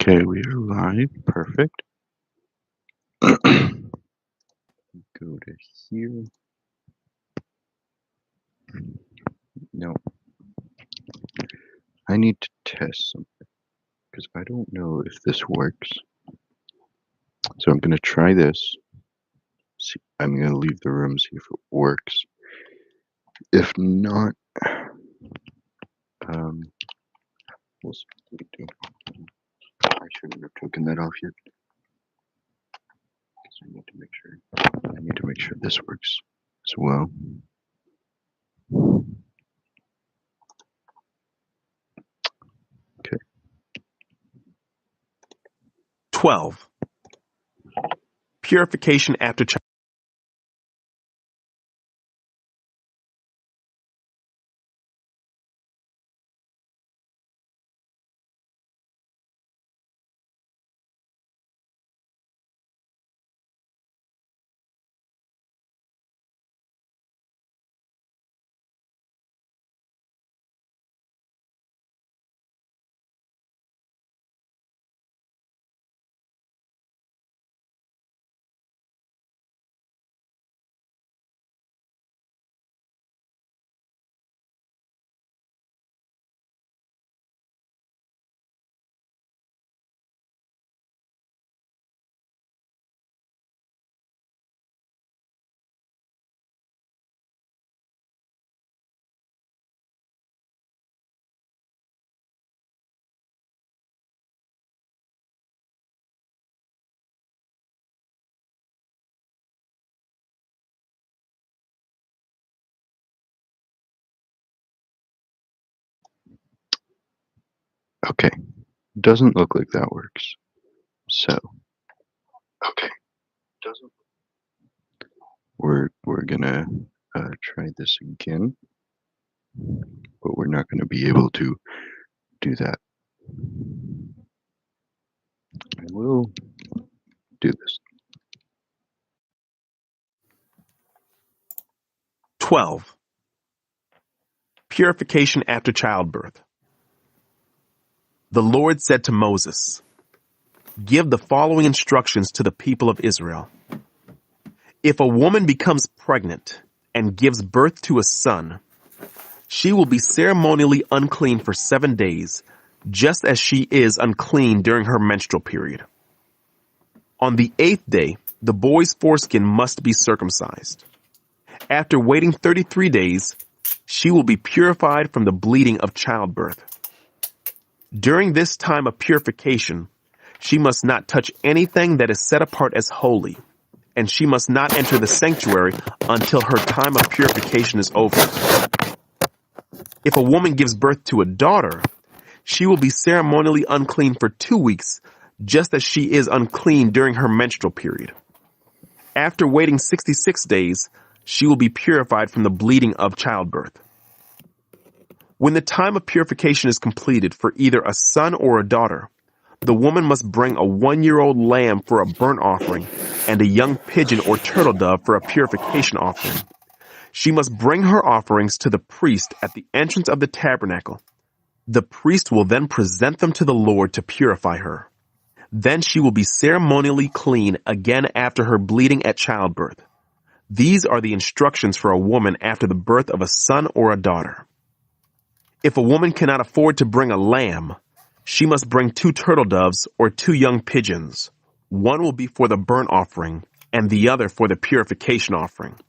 Okay, we are live. Perfect. Go to here. No, I need to test something because I don't know if this works. So I'm going to try this. See, I'm going to leave the room, see if it works. If not, we'll see what we do. I shouldn't have taken that off yet. Because I need to make sure this works as well. Okay. 12. Purification after child. Okay. Doesn't look like that works. So, okay. Doesn't. We're gonna try this again, but we're not gonna be able to do that. I will do this. 12. Purification after childbirth. The Lord said to Moses, "Give the following instructions to the people of Israel. If a woman becomes pregnant and gives birth to a son, she will be ceremonially unclean for 7 days, just as she is unclean during her menstrual period. On the 8th day, the boy's foreskin must be circumcised. After waiting 33 days, she will be purified from the bleeding of childbirth. During this time of purification, she must not touch anything that is set apart as holy, and she must not enter the sanctuary until her time of purification is over. If a woman gives birth to a daughter, she will be ceremonially unclean for 2 weeks, just as she is unclean during her menstrual period. After waiting 66 days, she will be purified from the bleeding of childbirth. When the time of purification is completed for either a son or a daughter, the woman must bring a 1-year-old lamb for a burnt offering and a young pigeon or turtle dove for a purification offering. She must bring her offerings to the priest at the entrance of the tabernacle. The priest will then present them to the Lord to purify her. Then she will be ceremonially clean again after her bleeding at childbirth. These are the instructions for a woman after the birth of a son or a daughter. If a woman cannot afford to bring a lamb, she must bring 2 turtle doves or 2 young pigeons. One will be for the burnt offering and the other for the purification offering.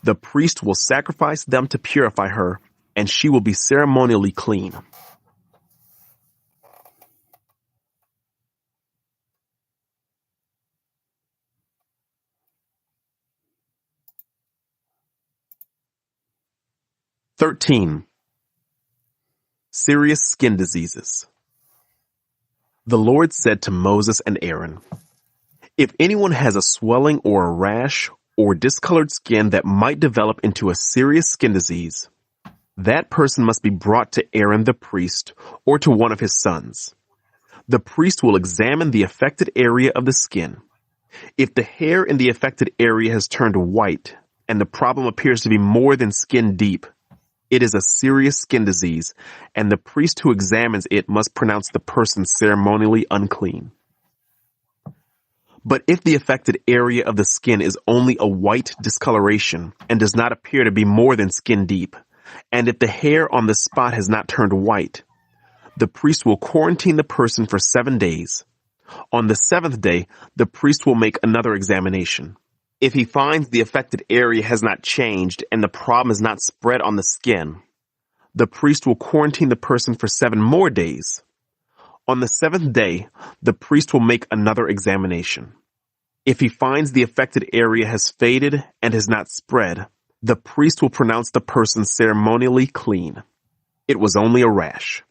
The priest will sacrifice them to purify her, and she will be ceremonially clean. (13) Serious skin diseases. The Lord said to Moses and Aaron, "If anyone has a swelling or a rash or discolored skin that might develop into a serious skin disease, that person must be brought to Aaron the priest or to one of his sons. The priest will examine the affected area of the skin. If the hair in the affected area has turned white and the problem appears to be more than skin deep, It is a serious skin disease, and the priest who examines it must pronounce the person ceremonially unclean. But if the affected area of the skin is only a white discoloration and does not appear to be more than skin deep, and if the hair on the spot has not turned white, the priest will quarantine the person for 7 days. On the 7th day, the priest will make another examination. If he finds the affected area has not changed and the problem is not spread on the skin, the priest will quarantine the person for 7 more days. On the 7th day, the priest will make another examination. If he finds the affected area has faded and has not spread, the priest will pronounce the person ceremonially clean. It was only a rash.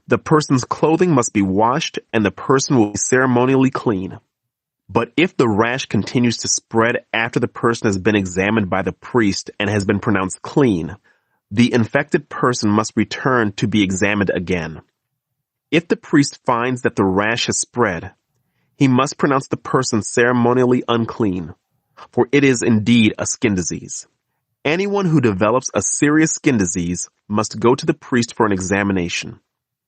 The person's clothing must be washed and the person will be ceremonially clean. But if the rash continues to spread after the person has been examined by the priest and has been pronounced clean, the infected person must return to be examined again. If the priest finds that the rash has spread, he must pronounce the person ceremonially unclean, for it is indeed a skin disease. Anyone who develops a serious skin disease must go to the priest for an examination.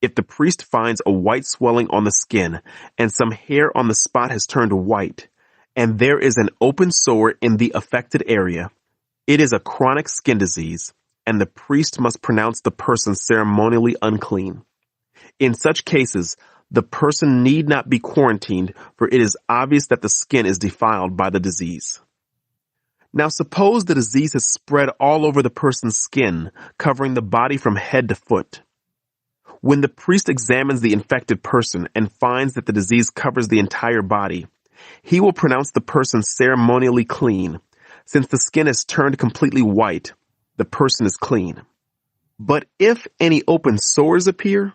If the priest finds a white swelling on the skin and some hair on the spot has turned white, and there is an open sore in the affected area, it is a chronic skin disease, and the priest must pronounce the person ceremonially unclean. In such cases, the person need not be quarantined, for it is obvious that the skin is defiled by the disease. Now suppose the disease has spread all over the person's skin, covering the body from head to foot. When the priest examines the infected person and finds that the disease covers the entire body, he will pronounce the person ceremonially clean. Since the skin has turned completely white, the person is clean. But if any open sores appear,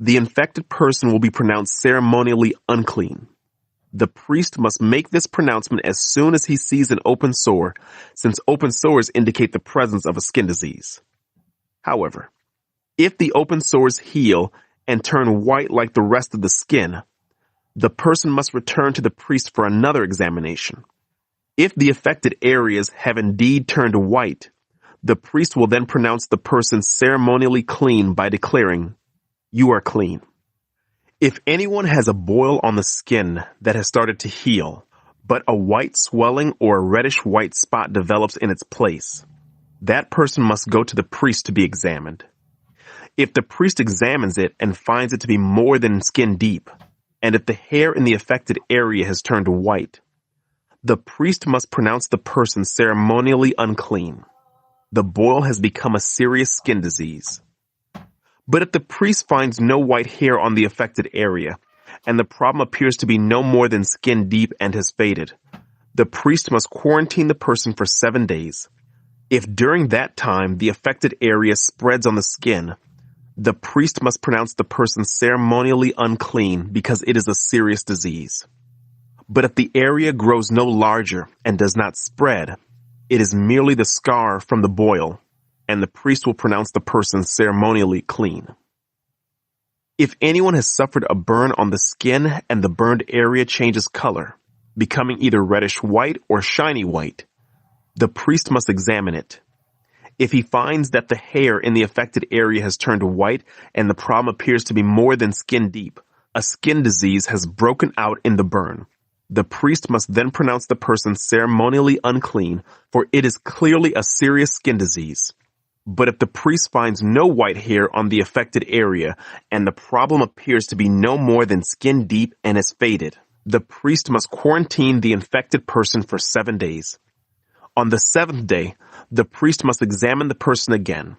the infected person will be pronounced ceremonially unclean. The priest must make this pronouncement as soon as he sees an open sore, since open sores indicate the presence of a skin disease. However, if the open sores heal and turn white like the rest of the skin, the person must return to the priest for another examination. If the affected areas have indeed turned white, the priest will then pronounce the person ceremonially clean by declaring, "You are clean." If anyone has a boil on the skin that has started to heal, but a white swelling or a reddish-white spot develops in its place, that person must go to the priest to be examined. If the priest examines it and finds it to be more than skin deep, and if the hair in the affected area has turned white, the priest must pronounce the person ceremonially unclean. The boil has become a serious skin disease. But if the priest finds no white hair on the affected area, and the problem appears to be no more than skin deep and has faded, the priest must quarantine the person for 7 days. If during that time the affected area spreads on the skin, the priest must pronounce the person ceremonially unclean because it is a serious disease. But if the area grows no larger and does not spread, it is merely the scar from the boil, and the priest will pronounce the person ceremonially clean. If anyone has suffered a burn on the skin and the burned area changes color, becoming either reddish white or shiny white, the priest must examine it. If he finds that the hair in the affected area has turned white and the problem appears to be more than skin deep, a skin disease has broken out in the burn. The priest must then pronounce the person ceremonially unclean, for it is clearly a serious skin disease. But if the priest finds no white hair on the affected area and the problem appears to be no more than skin deep and has faded, the priest must quarantine the infected person for 7 days. On the 7th day, the priest must examine the person again.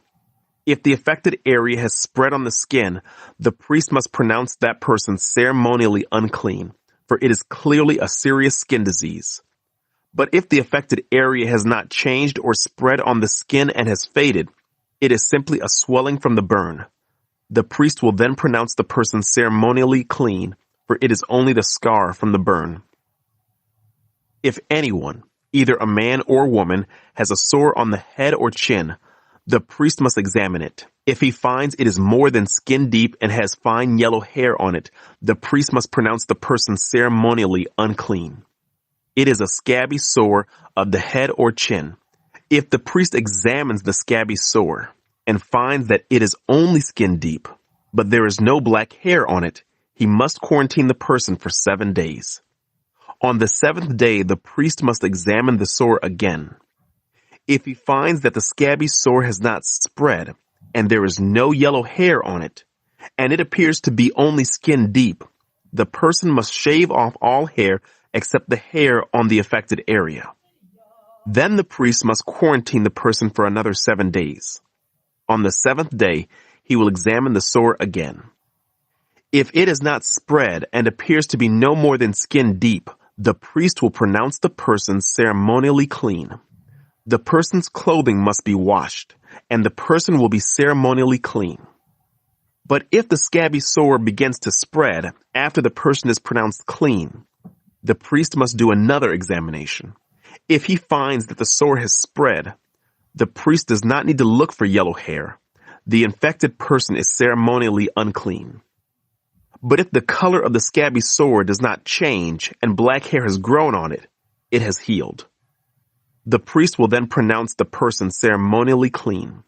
If the affected area has spread on the skin, the priest must pronounce that person ceremonially unclean, for it is clearly a serious skin disease. But if the affected area has not changed or spread on the skin and has faded, it is simply a swelling from the burn. The priest will then pronounce the person ceremonially clean, for it is only the scar from the burn. If anyone, either a man or woman, has a sore on the head or chin, the priest must examine it. If he finds it is more than skin deep and has fine yellow hair on it, the priest must pronounce the person ceremonially unclean. It is a scabby sore of the head or chin. If the priest examines the scabby sore, and finds that it is only skin deep, but there is no black hair on it, he must quarantine the person for 7 days. On the 7th day, the priest must examine the sore again. If he finds that the scabby sore has not spread, and there is no yellow hair on it, and it appears to be only skin deep, the person must shave off all hair except the hair on the affected area. Then the priest must quarantine the person for another 7 days. On the 7th day, he will examine the sore again. If it is not spread and appears to be no more than skin deep, the priest will pronounce the person ceremonially clean. The person's clothing must be washed, and the person will be ceremonially clean. But if the scabby sore begins to spread after the person is pronounced clean, the priest must do another examination. If he finds that the sore has spread, the priest does not need to look for yellow hair. The infected person is ceremonially unclean. But if the color of the scabby sore does not change and black hair has grown on it, it has healed. The priest will then pronounce the person ceremonially clean.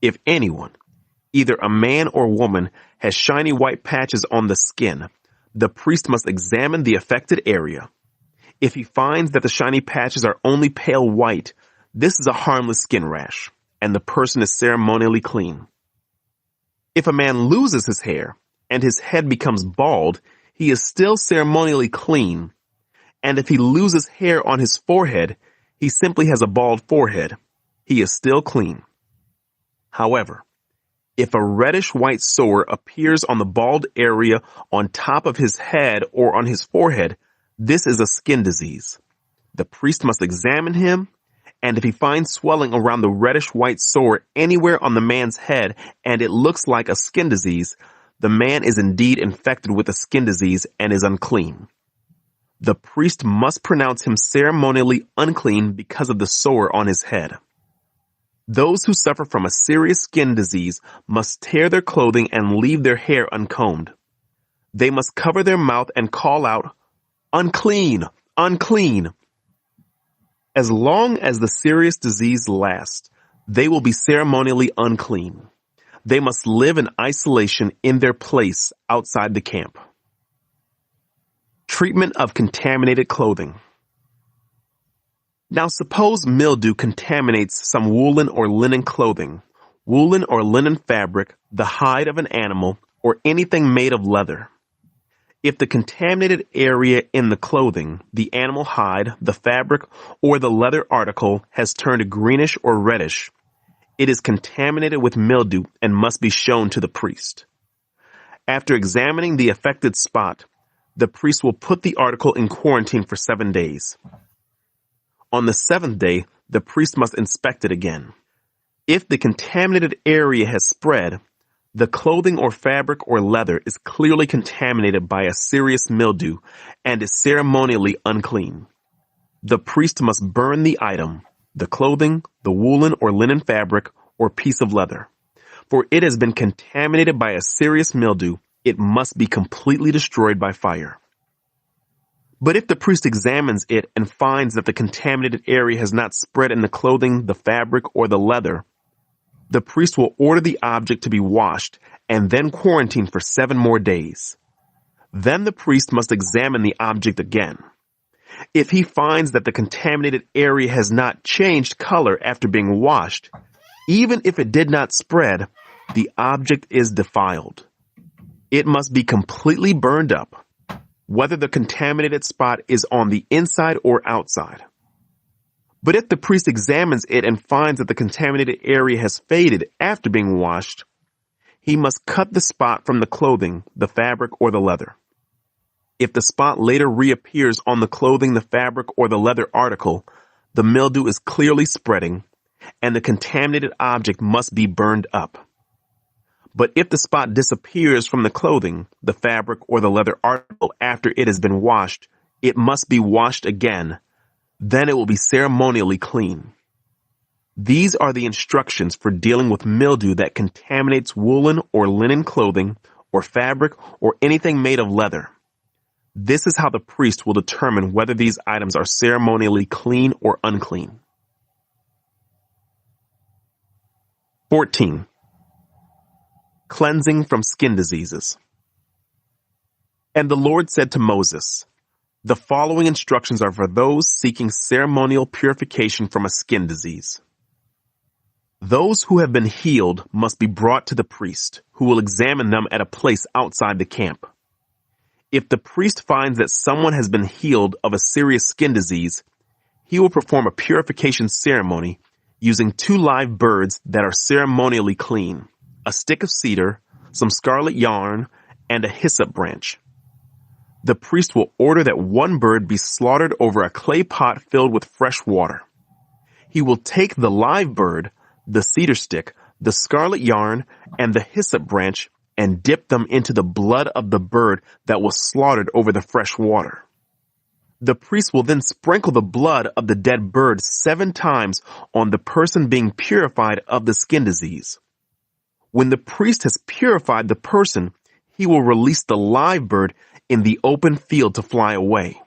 If anyone, either a man or woman, has shiny white patches on the skin, the priest must examine the affected area. If he finds that the shiny patches are only pale white, this is a harmless skin rash, and the person is ceremonially clean. If a man loses his hair and his head becomes bald, he is still ceremonially clean. And if he loses hair on his forehead, he simply has a bald forehead. He is still clean. However, if a reddish-white sore appears on the bald area on top of his head or on his forehead, this is a skin disease. The priest must examine him, and if he finds swelling around the reddish-white sore anywhere on the man's head and it looks like a skin disease, the man is indeed infected with a skin disease and is unclean. The priest must pronounce him ceremonially unclean because of the sore on his head. Those who suffer from a serious skin disease must tear their clothing and leave their hair uncombed. They must cover their mouth and call out, "Unclean! Unclean!" As long as the serious disease lasts, they will be ceremonially unclean. They must live in isolation in their place outside the camp. Treatment of contaminated clothing. Now suppose mildew contaminates some woolen or linen clothing, woolen or linen fabric, the hide of an animal, or anything made of leather. If the contaminated area in the clothing, the animal hide, the fabric, or the leather article has turned greenish or reddish, it is contaminated with mildew and must be shown to the priest. After examining the affected spot, the priest will put the article in quarantine for 7 days. On the 7th day, the priest must inspect it again. If the contaminated area has spread, the clothing or fabric or leather is clearly contaminated by a serious mildew and is ceremonially unclean. The priest must burn the item, the clothing, the woolen or linen fabric, or piece of leather. For it has been contaminated by a serious mildew, it must be completely destroyed by fire. But if the priest examines it and finds that the contaminated area has not spread in the clothing, the fabric, or the leather, the priest will order the object to be washed and then quarantined for 7 more days. Then the priest must examine the object again. If he finds that the contaminated area has not changed color after being washed, even if it did not spread, the object is defiled. It must be completely burned up, whether the contaminated spot is on the inside or outside. But if the priest examines it and finds that the contaminated area has faded after being washed, he must cut the spot from the clothing, the fabric, or the leather. If the spot later reappears on the clothing, the fabric, or the leather article, the mildew is clearly spreading, and the contaminated object must be burned up. But if the spot disappears from the clothing, the fabric, or the leather article after it has been washed, it must be washed again. Then it will be ceremonially clean. These are the instructions for dealing with mildew that contaminates woolen or linen clothing, or fabric, or anything made of leather. This is how the priest will determine whether these items are ceremonially clean or unclean. 14. Cleansing from skin diseases. And the Lord said to Moses, "The following instructions are for those seeking ceremonial purification from a skin disease. Those who have been healed must be brought to the priest, who will examine them at a place outside the camp. If the priest finds that someone has been healed of a serious skin disease, he will perform a purification ceremony using 2 live birds that are ceremonially clean, a stick of cedar, some scarlet yarn, and a hyssop branch. The priest will order that 1 bird be slaughtered over a clay pot filled with fresh water. He will take the live bird, the cedar stick, the scarlet yarn, and the hyssop branch and dip them into the blood of the bird that was slaughtered over the fresh water. The priest will then sprinkle the blood of the dead bird 7 times on the person being purified of the skin disease. When the priest has purified the person, he will release the live bird in the open field to fly away.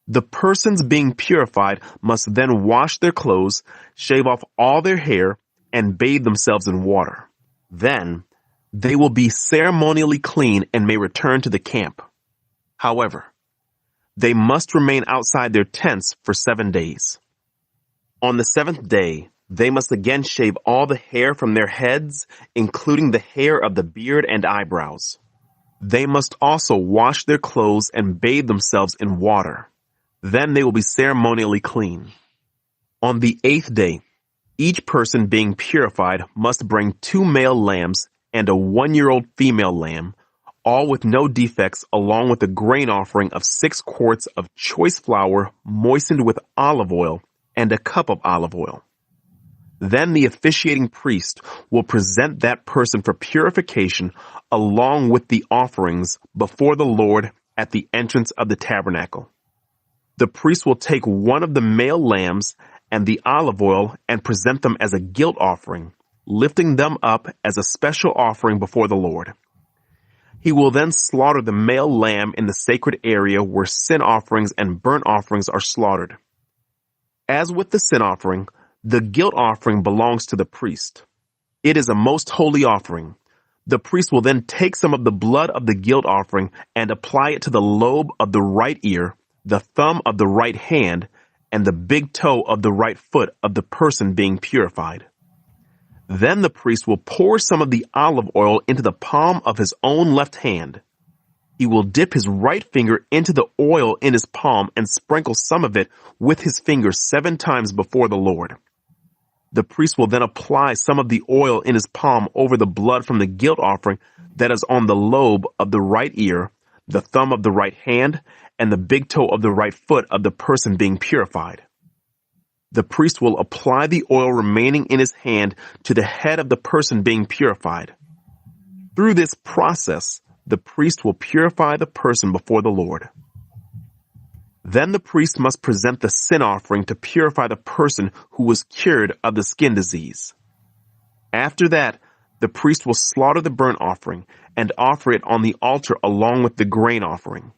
The persons being purified must then wash their clothes, shave off all their hair, and bathe themselves in water. Then, they will be ceremonially clean and may return to the camp. However, they must remain outside their tents for 7 days. On the 7th day, they must again shave all the hair from their heads, including the hair of the beard and eyebrows. They must also wash their clothes and bathe themselves in water. Then they will be ceremonially clean. On the 8th day, each person being purified must bring 2 male lambs and a 1-year-old female lamb, all with no defects, along with a grain offering of 6 quarts of choice flour moistened with olive oil and a cup of olive oil. Then the officiating priest will present that person for purification along with the offerings before the Lord at the entrance of the tabernacle. The priest will take 1 of the male lambs and the olive oil and present them as a guilt offering, lifting them up as a special offering before the Lord. He will then slaughter the male lamb in the sacred area where sin offerings and burnt offerings are slaughtered. As with the sin offering, the guilt offering belongs to the priest. It is a most holy offering. The priest will then take some of the blood of the guilt offering and apply it to the lobe of the right ear, the thumb of the right hand, and the big toe of the right foot of the person being purified. Then the priest will pour some of the olive oil into the palm of his own left hand. He will dip his right finger into the oil in his palm and sprinkle some of it with his finger 7 times before the Lord. The priest will then apply some of the oil in his palm over the blood from the guilt offering that is on the lobe of the right ear, the thumb of the right hand, and the big toe of the right foot of the person being purified. The priest will apply the oil remaining in his hand to the head of the person being purified. Through this process, the priest will purify the person before the Lord. Then the priest must present the sin offering to purify the person who was cured of the skin disease. After that, the priest will slaughter the burnt offering and offer it on the altar along with the grain offering.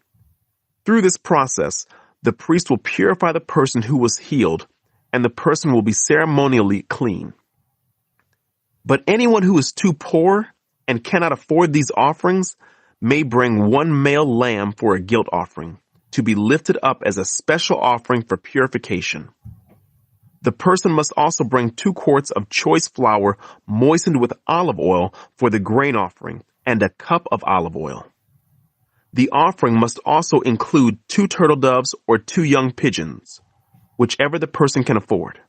Through this process, the priest will purify the person who was healed, and the person will be ceremonially clean. But anyone who is too poor and cannot afford these offerings may bring 1 male lamb for a guilt offering, to be lifted up as a special offering for purification. The person must also bring 2 quarts of choice flour moistened with olive oil for the grain offering, and a cup of olive oil. The offering must also include 2 turtle doves or 2 young pigeons, whichever the person can afford.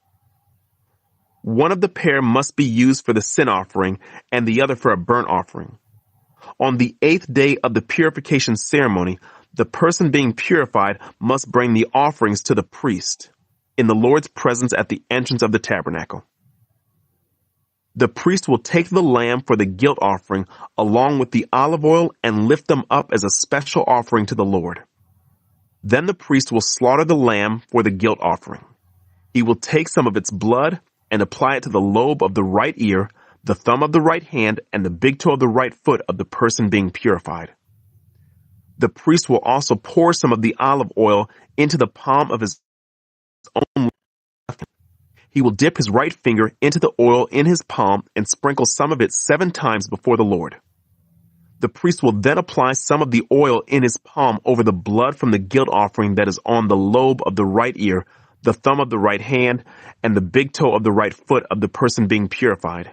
One of the pair must be used for the sin offering and the other for a burnt offering. On the 8th day of the purification ceremony, the person being purified must bring the offerings to the priest in the Lord's presence at the entrance of the tabernacle. The priest will take the lamb for the guilt offering along with the olive oil and lift them up as a special offering to the Lord. Then the priest will slaughter the lamb for the guilt offering. He will take some of its blood and apply it to the lobe of the right ear, the thumb of the right hand, and the big toe of the right foot of the person being purified. The priest will also pour some of the olive oil into the palm of his own left hand. He will dip his right finger into the oil in his palm and sprinkle some of it 7 times before the Lord. The priest will then apply some of the oil in his palm over the blood from the guilt offering that is on the lobe of the right ear, the thumb of the right hand, and the big toe of the right foot of the person being purified.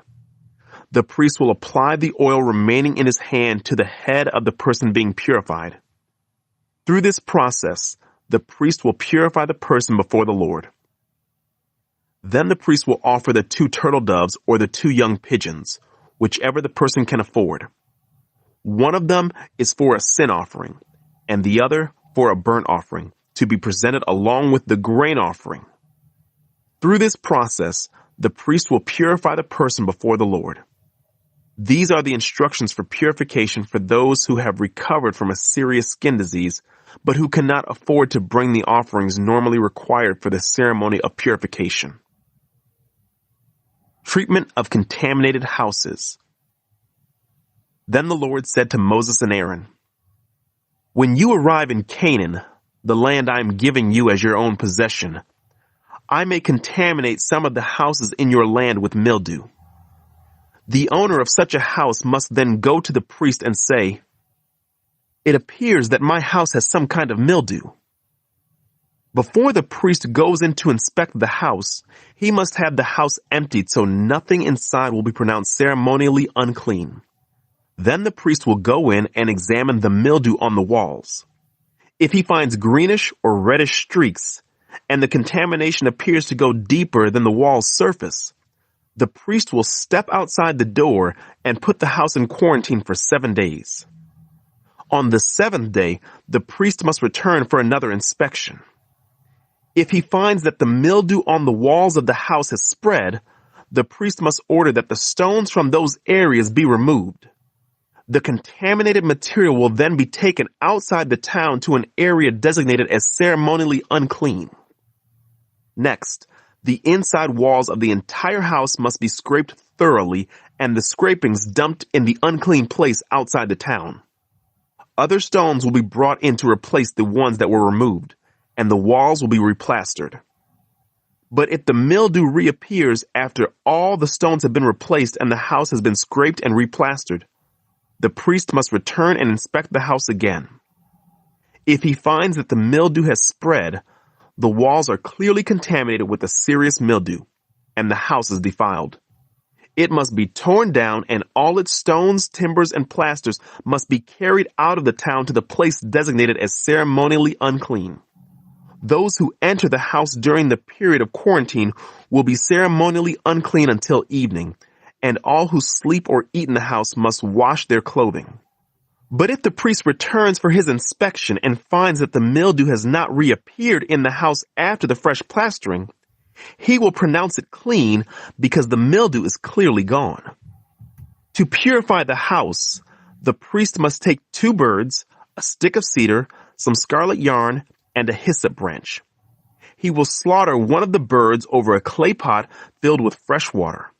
The priest will apply the oil remaining in his hand to the head of the person being purified. Through this process, the priest will purify the person before the Lord. Then the priest will offer the 2 turtle doves or the 2 young pigeons, whichever the person can afford. One of them is for a sin offering, and the other for a burnt offering, to be presented along with the grain offering. Through this process, the priest will purify the person before the Lord. These are the instructions for purification for those who have recovered from a serious skin disease, but who cannot afford to bring the offerings normally required for the ceremony of purification. Treatment of contaminated houses. Then the Lord said to Moses and Aaron, "When you arrive in Canaan, the land I am giving you as your own possession, I may contaminate some of the houses in your land with mildew. The owner of such a house must then go to the priest and say, 'It appears that my house has some kind of mildew.' Before the priest goes in to inspect the house, he must have the house emptied so nothing inside will be pronounced ceremonially unclean. Then the priest will go in and examine the mildew on the walls. If he finds greenish or reddish streaks, and the contamination appears to go deeper than the wall's surface, the priest will step outside the door and put the house in quarantine for 7 days. On the 7th day, the priest must return for another inspection. If he finds that the mildew on the walls of the house has spread, the priest must order that the stones from those areas be removed. The contaminated material will then be taken outside the town to an area designated as ceremonially unclean. Next, the inside walls of the entire house must be scraped thoroughly and the scrapings dumped in the unclean place outside the town. Other stones will be brought in to replace the ones that were removed, and the walls will be replastered. But if the mildew reappears after all the stones have been replaced and the house has been scraped and replastered, the priest must return and inspect the house again. If he finds that the mildew has spread, the walls are clearly contaminated with a serious mildew, and the house is defiled. It must be torn down, and all its stones, timbers, and plasters must be carried out of the town to the place designated as ceremonially unclean. Those who enter the house during the period of quarantine will be ceremonially unclean until evening, and all who sleep or eat in the house must wash their clothing. But if the priest returns for his inspection and finds that the mildew has not reappeared in the house after the fresh plastering, he will pronounce it clean because the mildew is clearly gone. To purify the house, the priest must take 2 birds, a stick of cedar, some scarlet yarn, and a hyssop branch. He will slaughter one of the birds over a clay pot filled with fresh water.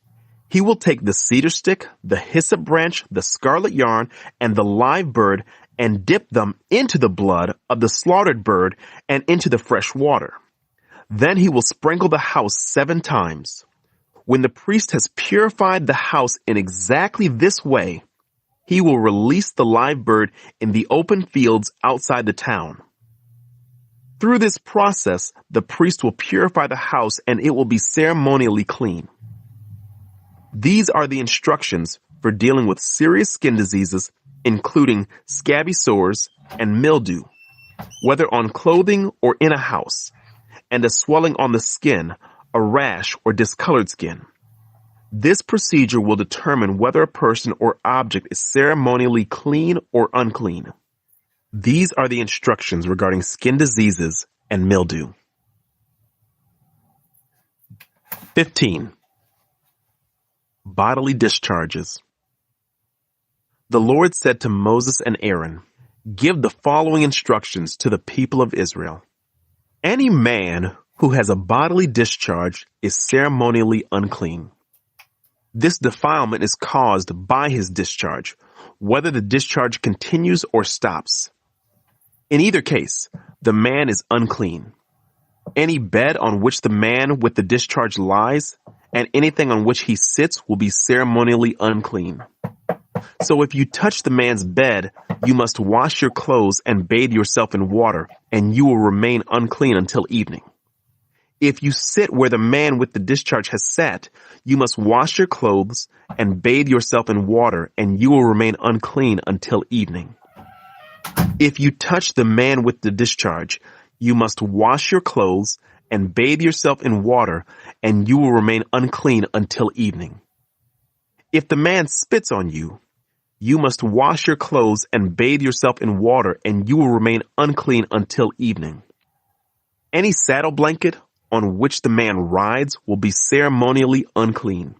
He will take the cedar stick, the hyssop branch, the scarlet yarn, and the live bird and dip them into the blood of the slaughtered bird and into the fresh water. Then he will sprinkle the house 7 times. When the priest has purified the house in exactly this way, he will release the live bird in the open fields outside the town. Through this process, the priest will purify the house and it will be ceremonially clean. These are the instructions for dealing with serious skin diseases, including scabby sores and mildew, whether on clothing or in a house, and a swelling on the skin, a rash, or discolored skin. This procedure will determine whether a person or object is ceremonially clean or unclean. These are the instructions regarding skin diseases and mildew. 15. Bodily discharges. The Lord said to Moses and Aaron, "Give the following instructions to the people of Israel. Any man who has a bodily discharge is ceremonially unclean. This defilement is caused by his discharge, whether the discharge continues or stops. In either case, the man is unclean. any bed on which the man with the discharge lies, and anything on which he sits will be ceremonially unclean. So if you touch the man's bed, you must wash your clothes and bathe yourself in water, and you will remain unclean until evening. If you sit where the man with the discharge has sat, you must wash your clothes and bathe yourself in water, and you will remain unclean until evening. If you touch the man with the discharge, you must wash your clothes and bathe yourself in water, and you will remain unclean until evening. If the man spits on you, you must wash your clothes and bathe yourself in water, and you will remain unclean until evening. Any saddle blanket on which the man rides will be ceremonially unclean.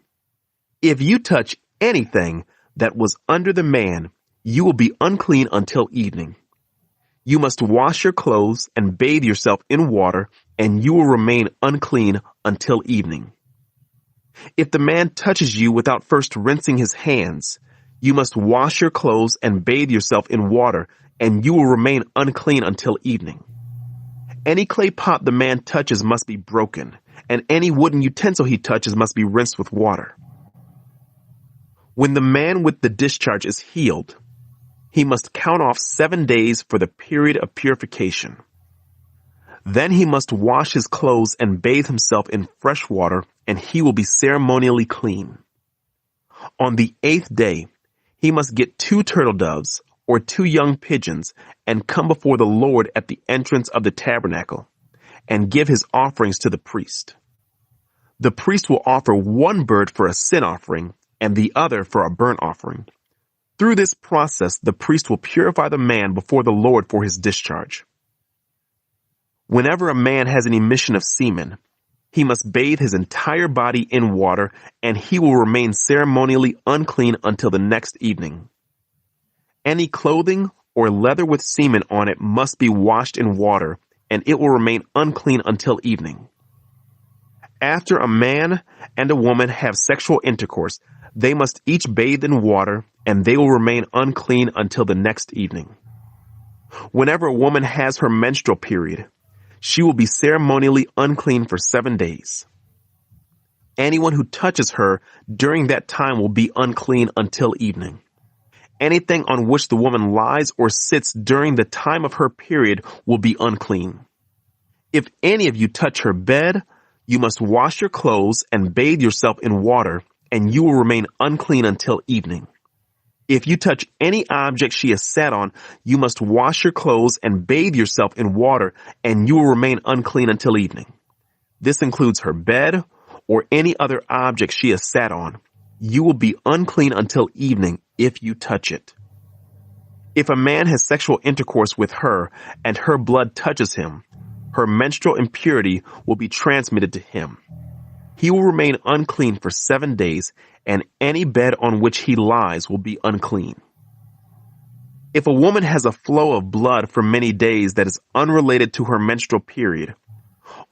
If you touch anything that was under the man, you will be unclean until evening. You must wash your clothes and bathe yourself in water, and you will remain unclean until evening. If the man touches you without first rinsing his hands, you must wash your clothes and bathe yourself in water, and you will remain unclean until evening. Any clay pot the man touches must be broken, and any wooden utensil he touches must be rinsed with water. When the man with the discharge is healed, he must count off 7 days for the period of purification. Then he must wash his clothes and bathe himself in fresh water, and he will be ceremonially clean. On the 8th day, he must get 2 turtle doves or 2 young pigeons and come before the Lord at the entrance of the tabernacle and give his offerings to the priest. The priest will offer 1 bird for a sin offering and the other for a burnt offering. Through this process, the priest will purify the man before the Lord for his discharge. Whenever a man has an emission of semen, he must bathe his entire body in water, and he will remain ceremonially unclean until the next evening. Any clothing or leather with semen on it must be washed in water, and it will remain unclean until evening. After a man and a woman have sexual intercourse, they must each bathe in water, and they will remain unclean until the next evening. Whenever a woman has her menstrual period, she will be ceremonially unclean for 7 days. Anyone who touches her during that time will be unclean until evening. Anything on which the woman lies or sits during the time of her period will be unclean. If any of you touch her bed, you must wash your clothes and bathe yourself in water, and you will remain unclean until evening. If you touch any object she has sat on, you must wash your clothes and bathe yourself in water, and you will remain unclean until evening. This includes her bed or any other object she has sat on. You will be unclean until evening if you touch it. If a man has sexual intercourse with her and her blood touches him, her menstrual impurity will be transmitted to him. He will remain unclean for 7 days, and any bed on which he lies will be unclean. If a woman has a flow of blood for many days that is unrelated to her menstrual period,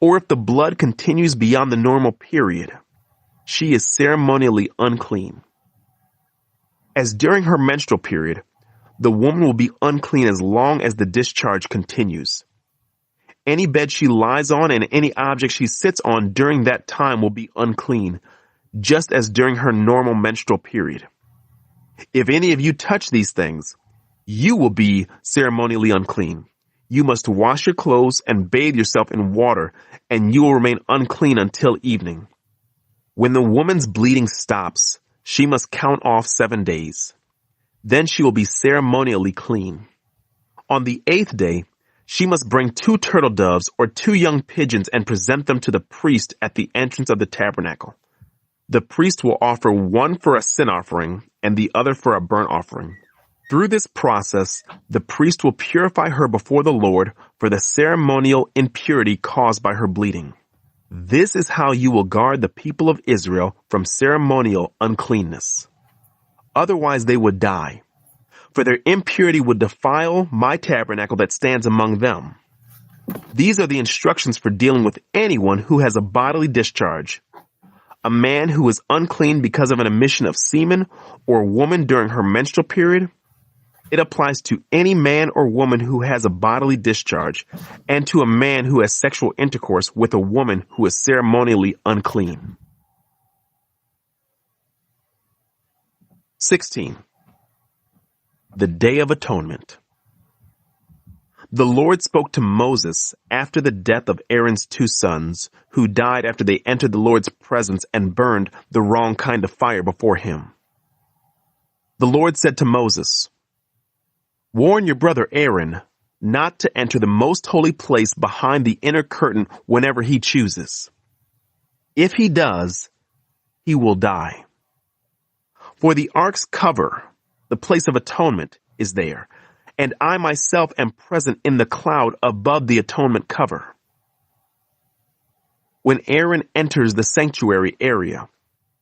or if the blood continues beyond the normal period, she is ceremonially unclean. As during her menstrual period, the woman will be unclean as long as the discharge continues. Any bed she lies on and any object she sits on during that time will be unclean, just as during her normal menstrual period. If any of you touch these things, you will be ceremonially unclean. You must wash your clothes and bathe yourself in water, and you will remain unclean until evening. When the woman's bleeding stops, she must count off 7 days. Then she will be ceremonially clean. On the 8th day, she must bring 2 turtle doves or 2 young pigeons and present them to the priest at the entrance of the tabernacle. The priest will offer 1 for a sin offering and the other for a burnt offering. Through this process, the priest will purify her before the Lord for the ceremonial impurity caused by her bleeding. This is how you will guard the people of Israel from ceremonial uncleanness. Otherwise they would die, for their impurity would defile my tabernacle that stands among them. These are the instructions for dealing with anyone who has a bodily discharge: a man who is unclean because of an emission of semen, or a woman during her menstrual period. It applies to any man or woman who has a bodily discharge and to a man who has sexual intercourse with a woman who is ceremonially unclean. 16. The Day of Atonement. The Lord spoke to Moses after the death of Aaron's two sons, who died after they entered the Lord's presence and burned the wrong kind of fire before him. The Lord said to Moses, "Warn your brother Aaron not to enter the most holy place behind the inner curtain whenever he chooses. If he does, he will die. For the ark's cover, the place of atonement, is there, and I myself am present in the cloud above the atonement cover. When Aaron enters the sanctuary area,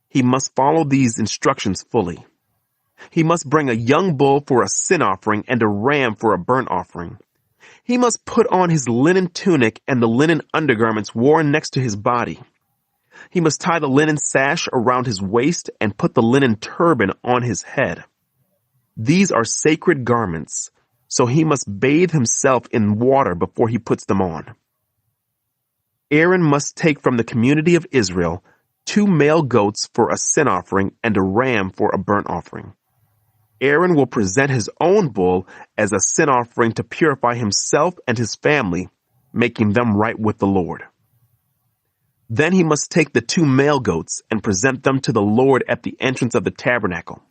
he must follow these instructions fully. He must bring a young bull for a sin offering and a ram for a burnt offering. He must put on his linen tunic and the linen undergarments worn next to his body. He must tie the linen sash around his waist and put the linen turban on his head. These are sacred garments, so he must bathe himself in water before he puts them on. Aaron must take from the community of Israel 2 male goats for a sin offering and a ram for a burnt offering. Aaron will present his own bull as a sin offering to purify himself and his family, making them right with the Lord. Then he must take the 2 male goats and present them to the Lord at the entrance of the tabernacle.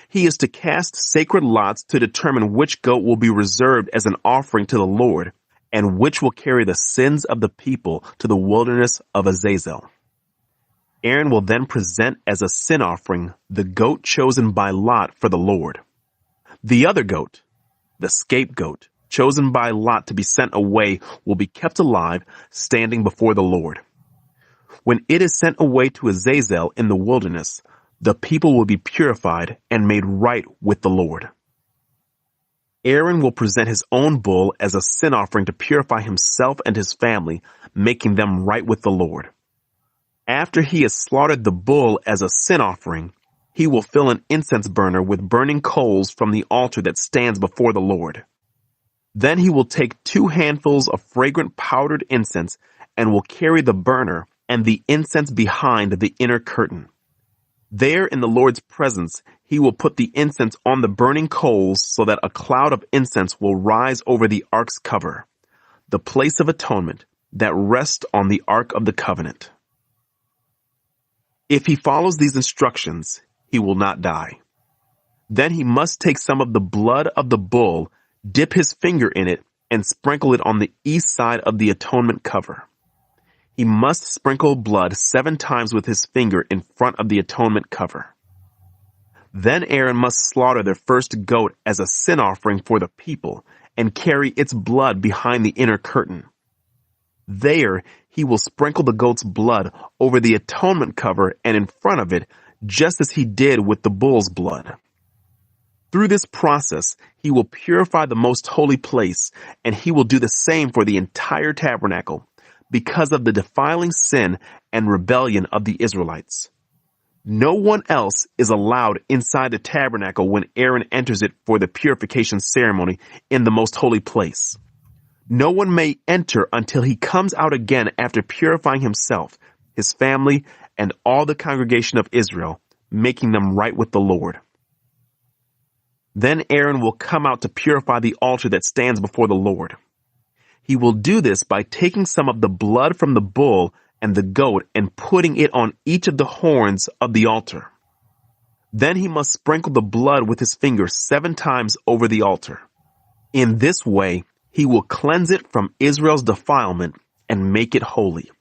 He is to cast sacred lots to determine which goat will be reserved as an offering to the Lord and which will carry the sins of the people to the wilderness of Azazel. Aaron will then present as a sin offering the goat chosen by lot for the Lord. The other goat, the scapegoat, chosen by lot to be sent away, will be kept alive, standing before the Lord. When it is sent away to Azazel in the wilderness, the people will be purified and made right with the Lord. Aaron will present his own bull as a sin offering to purify himself and his family, making them right with the Lord. After he has slaughtered the bull as a sin offering, he will fill an incense burner with burning coals from the altar that stands before the Lord. Then he will take 2 handfuls of fragrant powdered incense and will carry the burner and the incense behind the inner curtain. There in the Lord's presence, he will put the incense on the burning coals so that a cloud of incense will rise over the ark's cover, the place of atonement that rests on the ark of the covenant. If he follows these instructions, he will not die. Then he must take some of the blood of the bull, dip his finger in it, and sprinkle it on the east side of the atonement cover. He must sprinkle blood 7 times with his finger in front of the atonement cover. Then Aaron must slaughter the first goat as a sin offering for the people and carry its blood behind the inner curtain. There, he will sprinkle the goat's blood over the atonement cover and in front of it, just as he did with the bull's blood. Through this process, he will purify the most holy place, and he will do the same for the entire tabernacle, because of the defiling sin and rebellion of the Israelites. No one else is allowed inside the tabernacle when Aaron enters it for the purification ceremony in the most holy place. No one may enter until he comes out again after purifying himself, his family, and all the congregation of Israel, making them right with the Lord. Then Aaron will come out to purify the altar that stands before the Lord. He will do this by taking some of the blood from the bull and the goat and putting it on each of the horns of the altar. Then he must sprinkle the blood with his finger 7 times over the altar. In this way, he will cleanse it from Israel's defilement and make it holy.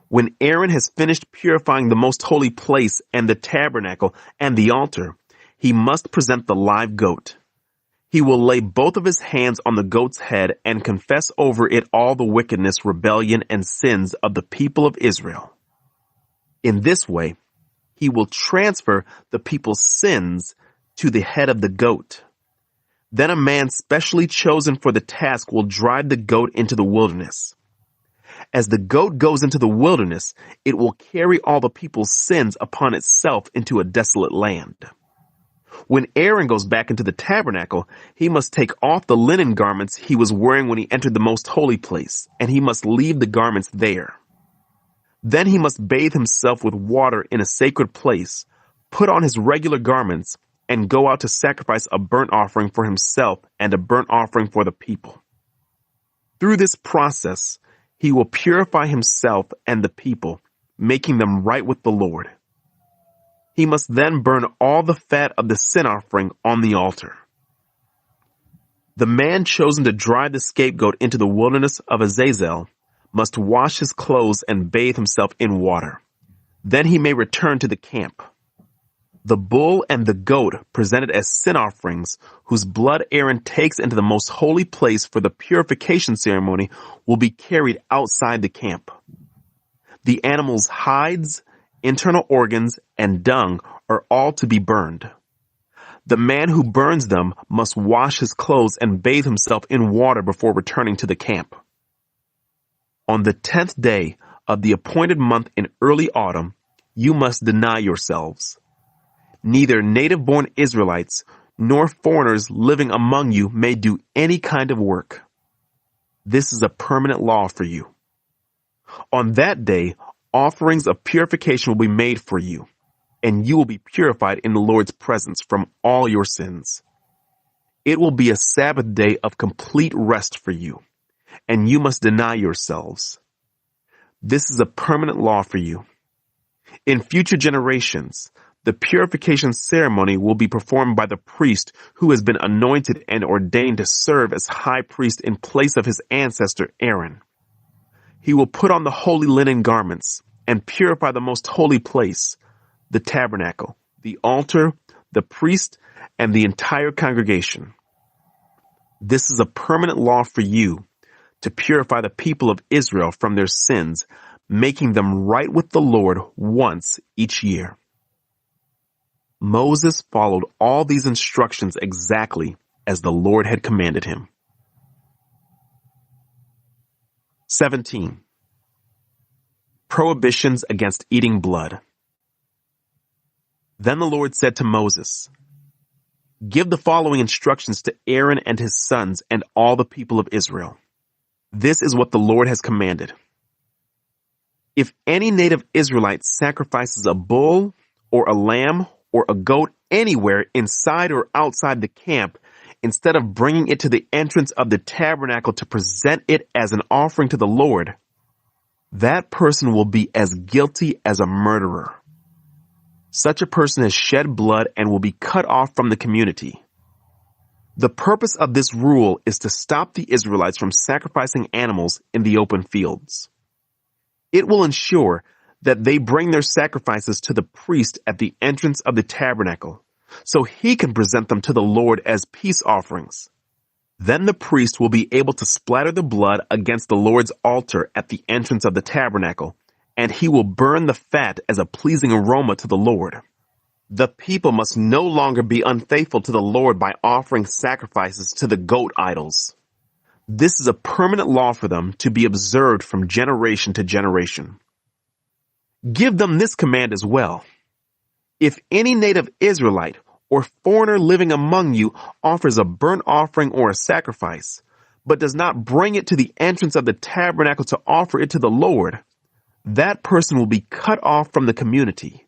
When Aaron has finished purifying the most holy place and the tabernacle and the altar, he must present the live goat. He will lay both of his hands on the goat's head and confess over it all the wickedness, rebellion, and sins of the people of Israel. In this way, he will transfer the people's sins to the head of the goat. Then a man specially chosen for the task will drive the goat into the wilderness. As the goat goes into the wilderness, it will carry all the people's sins upon itself into a desolate land. When Aaron goes back into the tabernacle, he must take off the linen garments he was wearing when he entered the most holy place, and he must leave the garments there. Then he must bathe himself with water in a sacred place, put on his regular garments, and go out to sacrifice a burnt offering for himself and a burnt offering for the people. Through this process, he will purify himself and the people, making them right with the Lord. He must then burn all the fat of the sin offering on the altar. The man chosen to drive the scapegoat into the wilderness of Azazel must wash his clothes and bathe himself in water. Then he may return to the camp. The bull and the goat presented as sin offerings, whose blood Aaron takes into the most holy place for the purification ceremony, will be carried outside the camp. The animal's hides, internal organs, and dung are all to be burned. The man who burns them must wash his clothes and bathe himself in water before returning to the camp. On the 10th day of the appointed month in early autumn, you must deny yourselves. Neither native-born Israelites nor foreigners living among you may do any kind of work. This is a permanent law for you. On that day, offerings of purification will be made for you, and you will be purified in the Lord's presence from all your sins. It will be a Sabbath day of complete rest for you, and you must deny yourselves. This is a permanent law for you. In future generations, the purification ceremony will be performed by the priest who has been anointed and ordained to serve as high priest in place of his ancestor Aaron. He will put on the holy linen garments and purify the most holy place, the tabernacle, the altar, the priest, and the entire congregation. This is a permanent law for you to purify the people of Israel from their sins, making them right with the Lord once each year. Moses followed all these instructions exactly as the Lord had commanded him. 17. Prohibitions against eating blood. Then the Lord said to Moses, "Give the following instructions to Aaron and his sons and all the people of Israel. This is what the Lord has commanded. If any native Israelite sacrifices a bull or a lamb or a goat anywhere inside or outside the camp, instead of bringing it to the entrance of the tabernacle to present it as an offering to the Lord, that person will be as guilty as a murderer. Such a person has shed blood and will be cut off from the community. The purpose of this rule is to stop the Israelites from sacrificing animals in the open fields. It will ensure that they bring their sacrifices to the priest at the entrance of the tabernacle, so he can present them to the Lord as peace offerings. Then the priest will be able to splatter the blood against the Lord's altar at the entrance of the tabernacle, and he will burn the fat as a pleasing aroma to the Lord. The people must no longer be unfaithful to the Lord by offering sacrifices to the goat idols. This is a permanent law for them to be observed from generation to generation. Give them this command as well. If any native Israelite or foreigner living among you offers a burnt offering or a sacrifice, but does not bring it to the entrance of the tabernacle to offer it to the Lord, that person will be cut off from the community.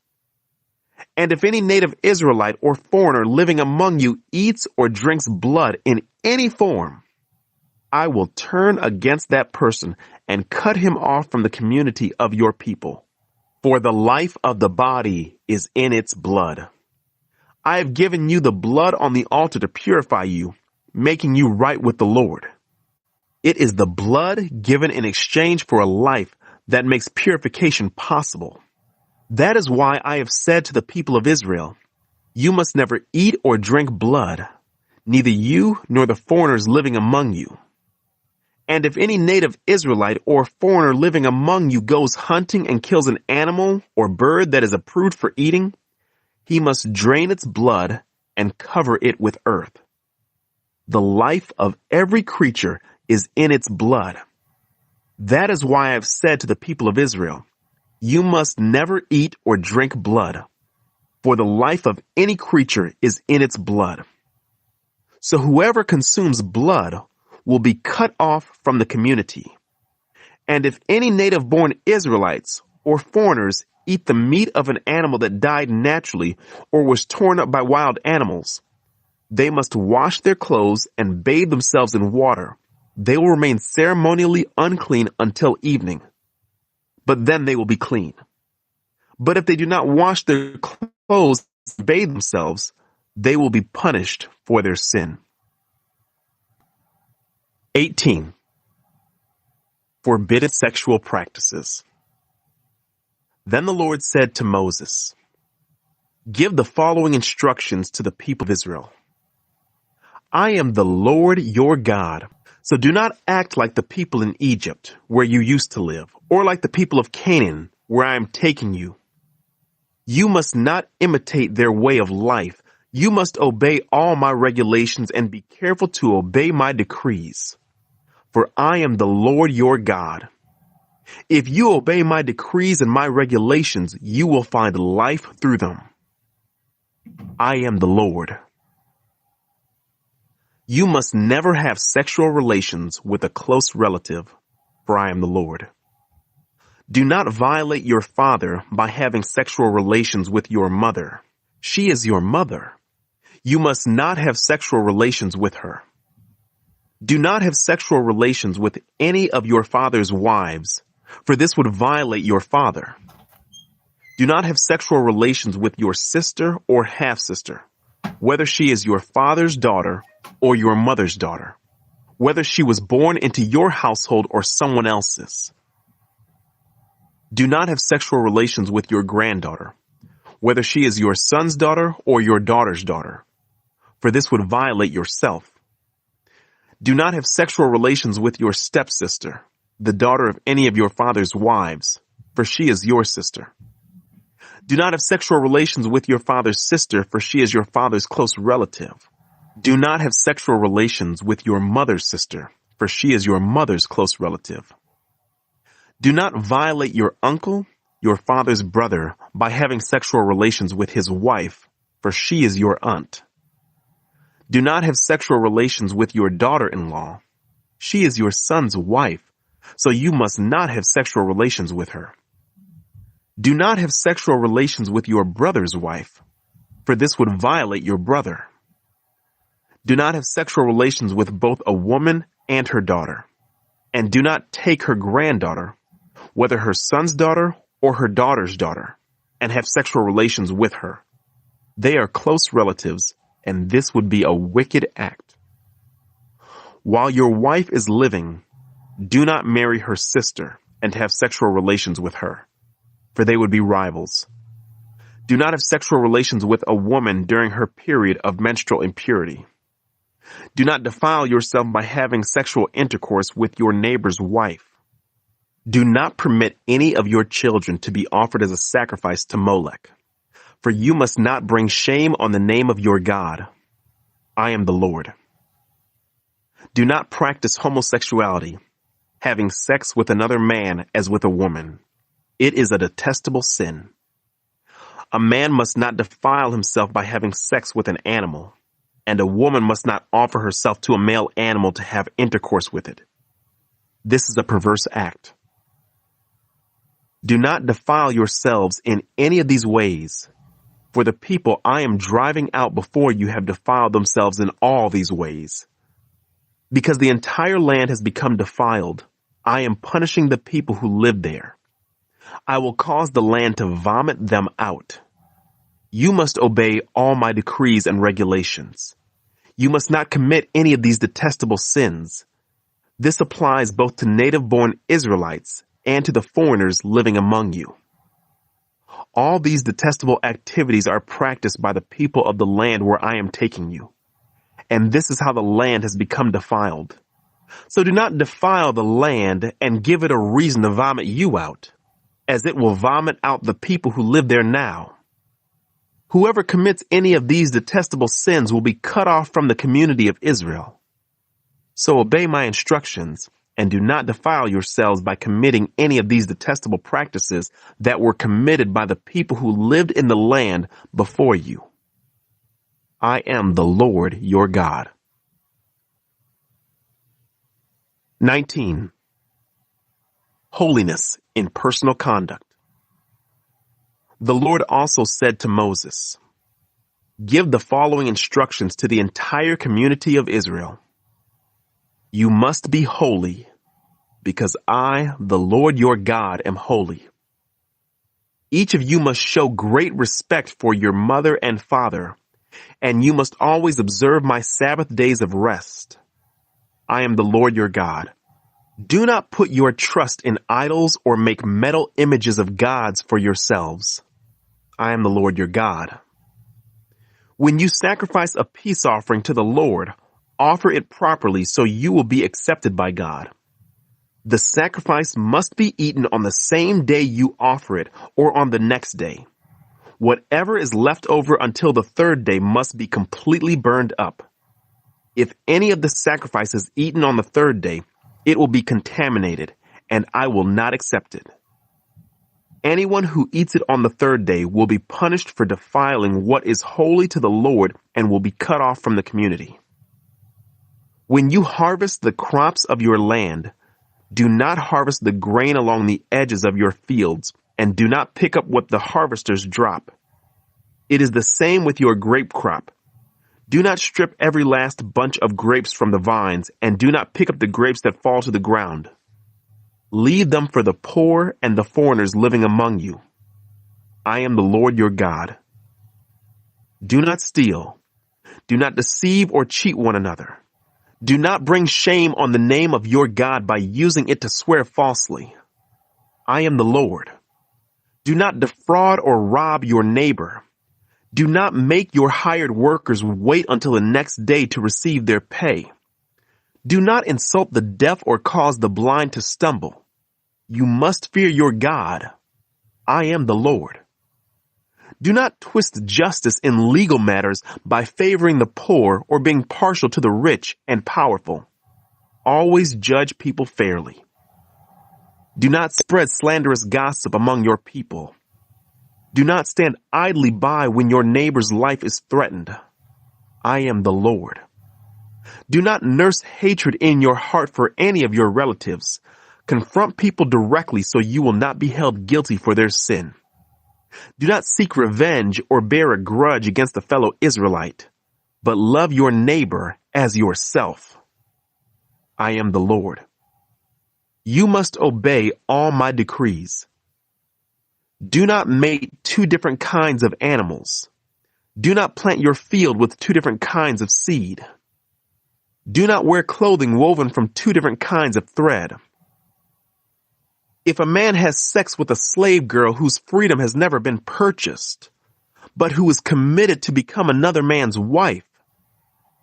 And if any native Israelite or foreigner living among you eats or drinks blood in any form, I will turn against that person and cut him off from the community of your people. For the life of the body is in its blood. I have given you the blood on the altar to purify you, making you right with the Lord. It is the blood given in exchange for a life that makes purification possible. That is why I have said to the people of Israel, you must never eat or drink blood, neither you nor the foreigners living among you. And if any native Israelite or foreigner living among you goes hunting and kills an animal or bird that is approved for eating, he must drain its blood and cover it with earth. The life of every creature is in its blood. That is why I have said to the people of Israel, you must never eat or drink blood. For the life of any creature is in its blood. So whoever consumes blood will be cut off from the community. And if any native-born Israelites or foreigners eat the meat of an animal that died naturally or was torn up by wild animals, they must wash their clothes and bathe themselves in water. They will remain ceremonially unclean until evening, but then they will be clean. But if they do not wash their clothes and bathe themselves, they will be punished for their sin. 18. Forbidden sexual practices. Then the Lord said to Moses, "Give the following instructions to the people of Israel. I am the Lord your God, so do not act like the people in Egypt, where you used to live, or like the people of Canaan, where I am taking you. You must not imitate their way of life. You must obey all my regulations and be careful to obey my decrees. For I am the Lord your God. If you obey my decrees and my regulations, you will find life through them. I am the Lord. You must never have sexual relations with a close relative, for I am the Lord. Do not violate your father by having sexual relations with your mother. She is your mother. You must not have sexual relations with her. Do not have sexual relations with any of your father's wives, for this would violate your father. Do not have sexual relations with your sister or half-sister, whether she is your father's daughter or your mother's daughter, whether she was born into your household or someone else's. Do not have sexual relations with your granddaughter, whether she is your son's daughter or your daughter's daughter, for this would violate yourself. Do not have sexual relations with your stepsister, the daughter of any of your father's wives, for she is your sister. Do not have sexual relations with your father's sister, for she is your father's close relative. Do not have sexual relations with your mother's sister, for she is your mother's close relative. Do not violate your uncle, your father's brother, by having sexual relations with his wife, for she is your aunt. Do not have sexual relations with your daughter-in-law. She is your son's wife, so you must not have sexual relations with her. Do not have sexual relations with your brother's wife, for this would violate your brother. Do not have sexual relations with both a woman and her daughter, and do not take her granddaughter, whether her son's daughter or her daughter's daughter, and have sexual relations with her. They are close relatives, and this would be a wicked act. While your wife is living, do not marry her sister and have sexual relations with her, for they would be rivals. Do not have sexual relations with a woman during her period of menstrual impurity. Do not defile yourself by having sexual intercourse with your neighbor's wife. Do not permit any of your children to be offered as a sacrifice to Molech, for you must not bring shame on the name of your God. I am the Lord. Do not practice homosexuality, having sex with another man as with a woman. It is a detestable sin. A man must not defile himself by having sex with an animal, and a woman must not offer herself to a male animal to have intercourse with it. This is a perverse act. Do not defile yourselves in any of these ways, for the people I am driving out before you have defiled themselves in all these ways. Because the entire land has become defiled, I am punishing the people who live there. I will cause the land to vomit them out. You must obey all my decrees and regulations. You must not commit any of these detestable sins. This applies both to native-born Israelites and to the foreigners living among you. All these detestable activities are practiced by the people of the land where I am taking you. And this is how the land has become defiled. So do not defile the land and give it a reason to vomit you out, as it will vomit out the people who live there now. Whoever commits any of these detestable sins will be cut off from the community of Israel. So obey my instructions and do not defile yourselves by committing any of these detestable practices that were committed by the people who lived in the land before you. I am the Lord your God. 19. Holiness in personal conduct. The Lord also said to Moses, "Give the following instructions to the entire community of Israel. You must be holy, because I, the Lord your God, am holy. Each of you must show great respect for your mother and father, and you must always observe my Sabbath days of rest. I am the Lord your God. Do not put your trust in idols or make metal images of gods for yourselves. I am the Lord your God. When you sacrifice a peace offering to the Lord, offer it properly so you will be accepted by God. The sacrifice must be eaten on the same day you offer it or on the next day. Whatever is left over until the third day must be completely burned up. If any of the sacrifice is eaten on the third day, it will be contaminated, and I will not accept it. Anyone who eats it on the third day will be punished for defiling what is holy to the Lord and will be cut off from the community. When you harvest the crops of your land, do not harvest the grain along the edges of your fields, and do not pick up what the harvesters drop. It is the same with your grape crop. Do not strip every last bunch of grapes from the vines, and do not pick up the grapes that fall to the ground. Leave them for the poor and the foreigners living among you. I am the Lord your God. Do not steal. Do not deceive or cheat one another. Do not bring shame on the name of your God by using it to swear falsely. I am the Lord. Do not defraud or rob your neighbor. Do not make your hired workers wait until the next day to receive their pay. Do not insult the deaf or cause the blind to stumble. You must fear your God. I am the Lord. Do not twist justice in legal matters by favoring the poor or being partial to the rich and powerful. Always judge people fairly. Do not spread slanderous gossip among your people. Do not stand idly by when your neighbor's life is threatened. I am the Lord. Do not nurse hatred in your heart for any of your relatives. Confront people directly so you will not be held guilty for their sin. Do not seek revenge or bear a grudge against a fellow Israelite, but love your neighbor as yourself. I am the Lord. You must obey all my decrees. Do not mate two different kinds of animals. Do not plant your field with two different kinds of seed. Do not wear clothing woven from two different kinds of thread. If a man has sex with a slave girl whose freedom has never been purchased, but who is committed to become another man's wife,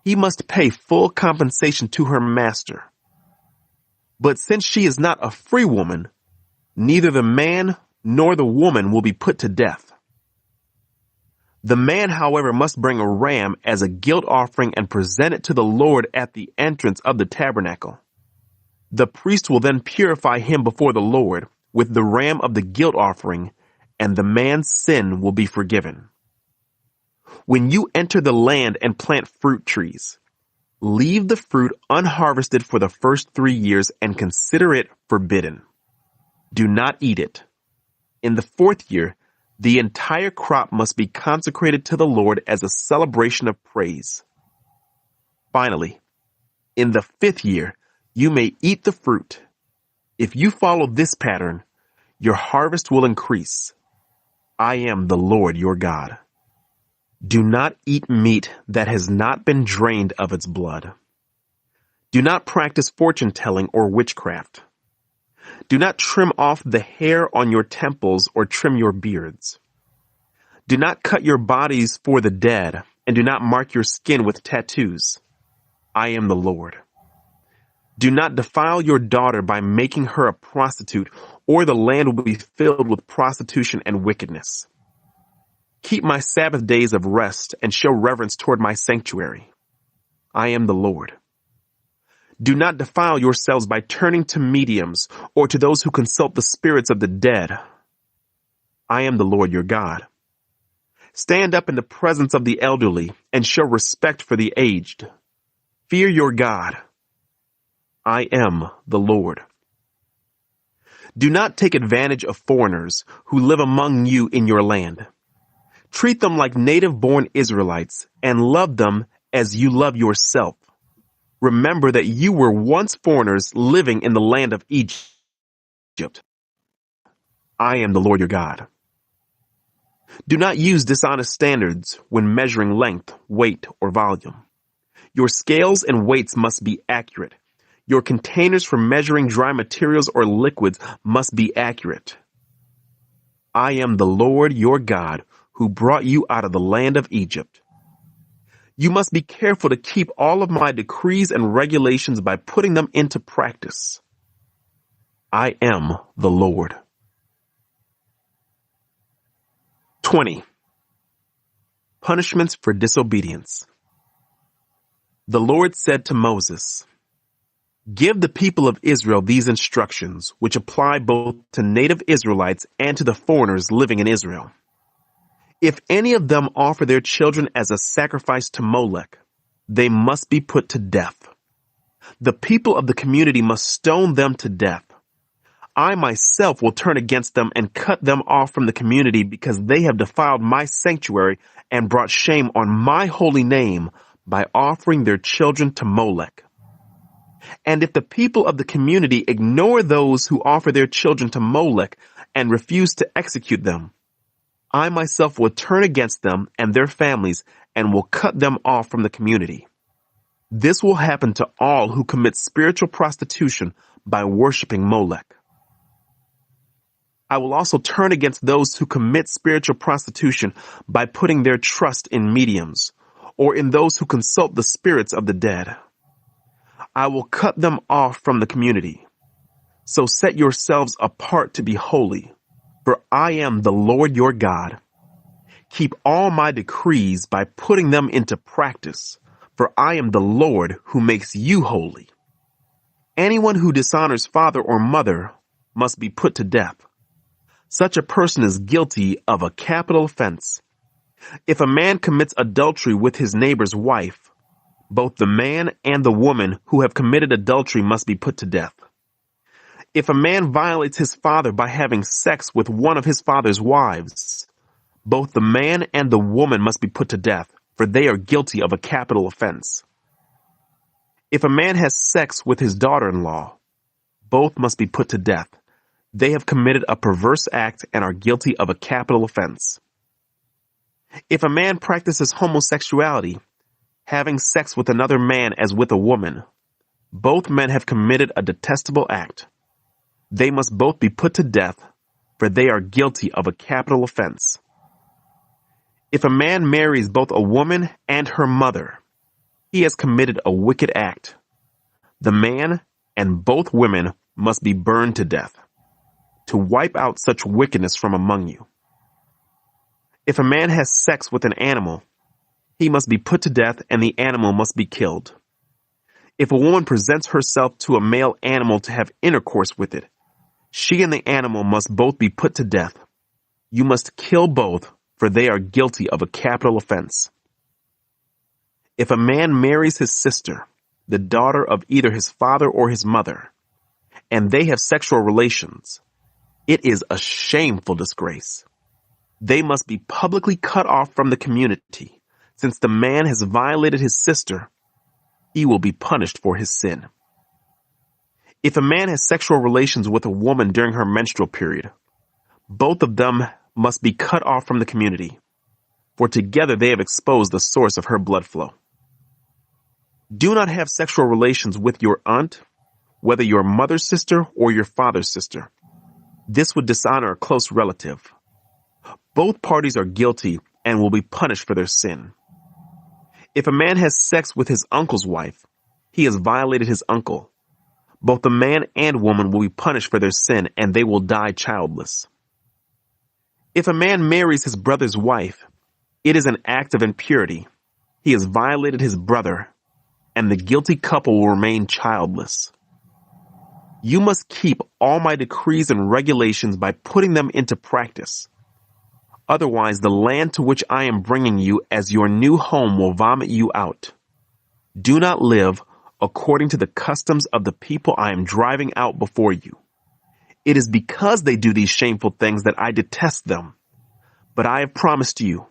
he must pay full compensation to her master. But since she is not a free woman, neither the man nor the woman will be put to death. The man, however, must bring a ram as a guilt offering and present it to the Lord at the entrance of the tabernacle. The priest will then purify him before the Lord with the ram of the guilt offering, and the man's sin will be forgiven. When you enter the land and plant fruit trees, leave the fruit unharvested for the first 3 years and consider it forbidden. Do not eat it. In the 4th year, the entire crop must be consecrated to the Lord as a celebration of praise. Finally, in the 5th year, you may eat the fruit. If you follow this pattern, your harvest will increase. I am the Lord your God. Do not eat meat that has not been drained of its blood. Do not practice fortune-telling or witchcraft. Do not trim off the hair on your temples or trim your beards. Do not cut your bodies for the dead, and do not mark your skin with tattoos. I am the Lord. Do not defile your daughter by making her a prostitute, or the land will be filled with prostitution and wickedness. Keep my Sabbath days of rest and show reverence toward my sanctuary. I am the Lord. Do not defile yourselves by turning to mediums or to those who consult the spirits of the dead. I am the Lord your God. Stand up in the presence of the elderly and show respect for the aged. Fear your God. I am the Lord. Do not take advantage of foreigners who live among you in your land. Treat them like native-born Israelites and love them as you love yourself. Remember that you were once foreigners living in the land of Egypt. I am the Lord your God. Do not use dishonest standards when measuring length, weight, or volume. Your scales and weights must be accurate. Your containers for measuring dry materials or liquids must be accurate. I am the Lord your God who brought you out of the land of Egypt. You must be careful to keep all of my decrees and regulations by putting them into practice. I am the Lord. 20. Punishments for disobedience. The Lord said to Moses, "Give the people of Israel these instructions, which apply both to native Israelites and to the foreigners living in Israel. If any of them offer their children as a sacrifice to Molech, they must be put to death. The people of the community must stone them to death. I myself will turn against them and cut them off from the community because they have defiled my sanctuary and brought shame on my holy name by offering their children to Molech. And if the people of the community ignore those who offer their children to Molech and refuse to execute them, I myself will turn against them and their families and will cut them off from the community. This will happen to all who commit spiritual prostitution by worshiping Molech. I will also turn against those who commit spiritual prostitution by putting their trust in mediums or in those who consult the spirits of the dead. I will cut them off from the community. So set yourselves apart to be holy, for I am the Lord your God. Keep all my decrees by putting them into practice, for I am the Lord who makes you holy. Anyone who dishonors father or mother must be put to death. Such a person is guilty of a capital offense. If a man commits adultery with his neighbor's wife, both the man and the woman who have committed adultery must be put to death. If a man violates his father by having sex with one of his father's wives, both the man and the woman must be put to death, for they are guilty of a capital offense. If a man has sex with his daughter-in-law, both must be put to death. They have committed a perverse act and are guilty of a capital offense. If a man practices homosexuality, having sex with another man as with a woman, both men have committed a detestable act. They must both be put to death, for they are guilty of a capital offense. If a man marries both a woman and her mother, he has committed a wicked act. The man and both women must be burned to death, to wipe out such wickedness from among you. If a man has sex with an animal, he must be put to death and the animal must be killed. If a woman presents herself to a male animal to have intercourse with it, she and the animal must both be put to death. You must kill both, for they are guilty of a capital offense. If a man marries his sister, the daughter of either his father or his mother, and they have sexual relations, it is a shameful disgrace. They must be publicly cut off from the community. Since the man has violated his sister, he will be punished for his sin. If a man has sexual relations with a woman during her menstrual period, both of them must be cut off from the community, for together they have exposed the source of her blood flow. Do not have sexual relations with your aunt, whether your mother's sister or your father's sister. This would dishonor a close relative. Both parties are guilty and will be punished for their sin. If a man has sex with his uncle's wife, he has violated his uncle. Both the man and woman will be punished for their sin and they will die childless. If a man marries his brother's wife, it is an act of impurity. He has violated his brother. and the guilty couple will remain childless. You must keep all my decrees and regulations by putting them into practice. Otherwise, the land to which I am bringing you as your new home will vomit you out. Do not live according to the customs of the people I am driving out before you. It is because they do these shameful things that I detest them. But I have promised you,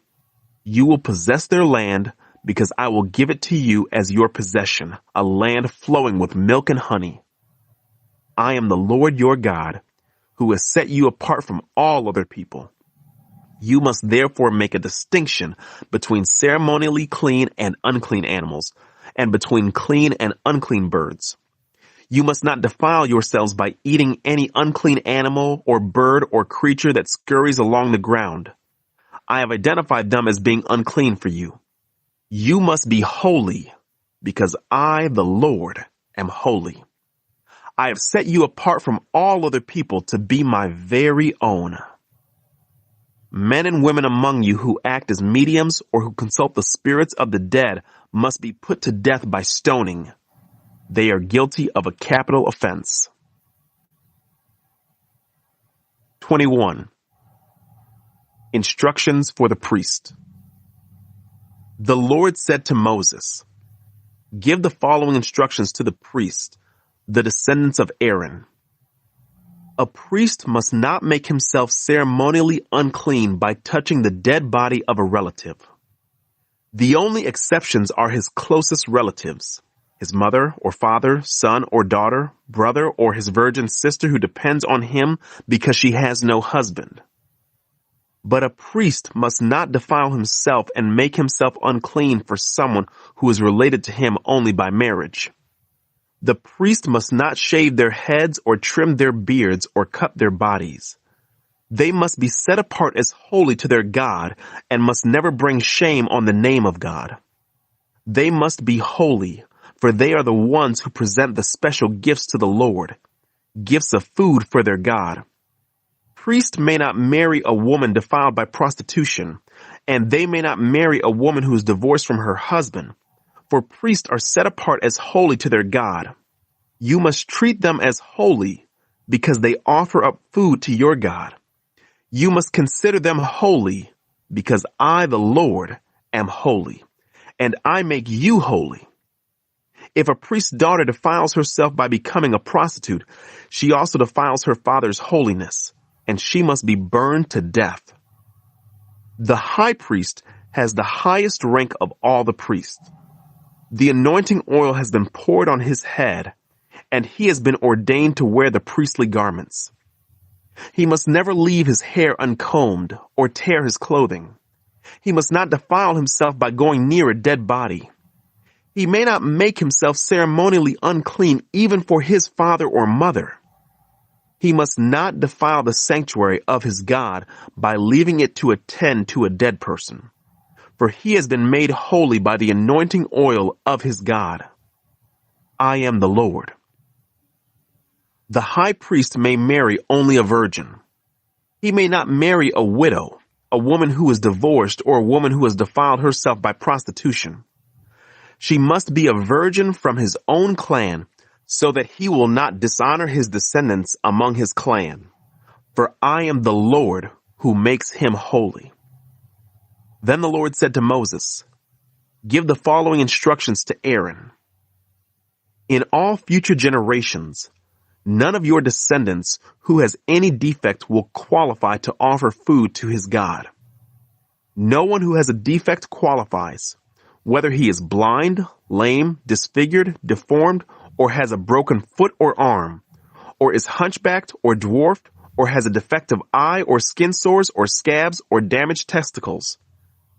you will possess their land because I will give it to you as your possession, a land flowing with milk and honey. I am the Lord your God, who has set you apart from all other people. You must therefore make a distinction between ceremonially clean and unclean animals, and between clean and unclean birds. You must not defile yourselves by eating any unclean animal or bird or creature that scurries along the ground. I have identified them as being unclean for you. You must be holy, because I, the Lord, am holy. I have set you apart from all other people to be my very own. Men and women among you who act as mediums or who consult the spirits of the dead must be put to death by stoning. They are guilty of a capital offense. 21. Instructions for the priest. The Lord said to Moses, "Give the following instructions to the priest, the descendants of Aaron. A priest must not make himself ceremonially unclean by touching the dead body of a relative. The only exceptions are his closest relatives, his mother or father, son or daughter, brother or his virgin sister who depends on him because she has no husband. But a priest must not defile himself and make himself unclean for someone who is related to him only by marriage. The priest must not shave their heads or trim their beards or cut their bodies. They must be set apart as holy to their God and must never bring shame on the name of God. They must be holy, for they are the ones who present the special gifts to the Lord, gifts of food for their God. Priests may not marry a woman defiled by prostitution, and they may not marry a woman who is divorced from her husband, for priests are set apart as holy to their God. You must treat them as holy because they offer up food to your God. You must consider them holy because I, the Lord, am holy, and I make you holy. If a priest's daughter defiles herself by becoming a prostitute, she also defiles her father's holiness, and she must be burned to death. The high priest has the highest rank of all the priests. The anointing oil has been poured on his head, and he has been ordained to wear the priestly garments. He must never leave his hair uncombed or tear his clothing. He must not defile himself by going near a dead body. He may not make himself ceremonially unclean even for his father or mother. He must not defile the sanctuary of his God by leaving it to attend to a dead person, for he has been made holy by the anointing oil of his God. I am the Lord. The high priest may marry only a virgin. He may not marry a widow, a woman who is divorced, or a woman who has defiled herself by prostitution. She must be a virgin from his own clan, so that he will not dishonor his descendants among his clan. For I am the Lord who makes him holy. Then the Lord said to Moses, "Give the following instructions to Aaron. In all future generations, none of your descendants who has any defect will qualify to offer food to his God. No one who has a defect qualifies, whether he is blind, lame, disfigured, deformed, or has a broken foot or arm, or is hunchbacked or dwarfed, or has a defective eye or skin sores or scabs or damaged testicles.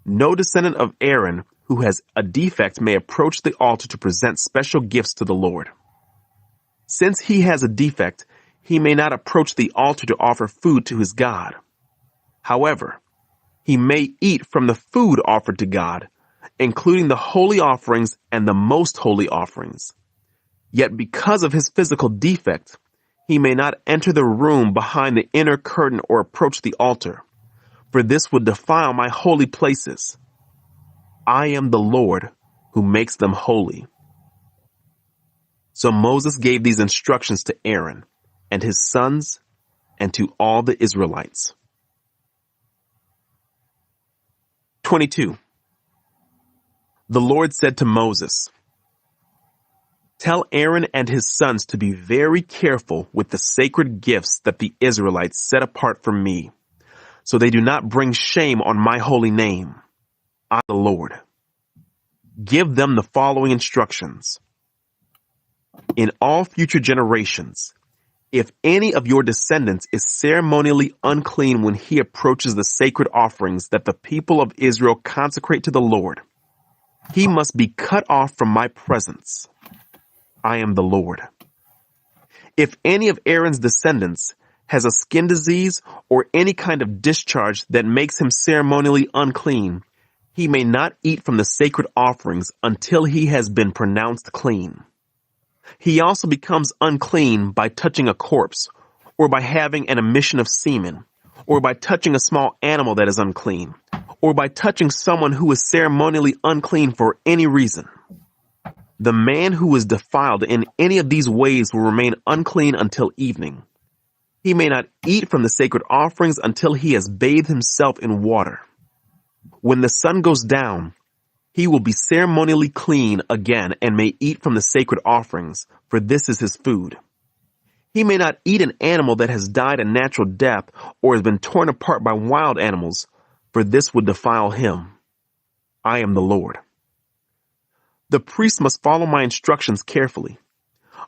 No descendant of Aaron who has a defect may approach the altar to present special gifts to the Lord. Since he has a defect, he may not approach the altar to offer food to his God. However, he may eat from the food offered to God, including the holy offerings and the most holy offerings. Yet because of his physical defect, he may not enter the room behind the inner curtain or approach the altar, for this would defile my holy places. I am the Lord who makes them holy. So Moses gave these instructions to Aaron and his sons and to all the Israelites. 22. The Lord said to Moses, "Tell Aaron and his sons to be very careful with the sacred gifts that the Israelites set apart for me, so they do not bring shame on my holy name. I, the Lord. Give them the following instructions. In all future generations, if any of your descendants is ceremonially unclean when he approaches the sacred offerings that the people of Israel consecrate to the Lord, he must be cut off from my presence. I am the Lord. If any of Aaron's descendants has a skin disease or any kind of discharge that makes him ceremonially unclean, he may not eat from the sacred offerings until he has been pronounced clean. He also becomes unclean by touching a corpse, or by having an emission of semen, or by touching a small animal that is unclean, or by touching someone who is ceremonially unclean for any reason. The man who is defiled in any of these ways will remain unclean until evening. He may not eat from the sacred offerings until he has bathed himself in water. When the sun goes down, he will be ceremonially clean again and may eat from the sacred offerings, for this is his food. He may not eat an animal that has died a natural death or has been torn apart by wild animals, for this would defile him. I am the Lord. The priests must follow my instructions carefully.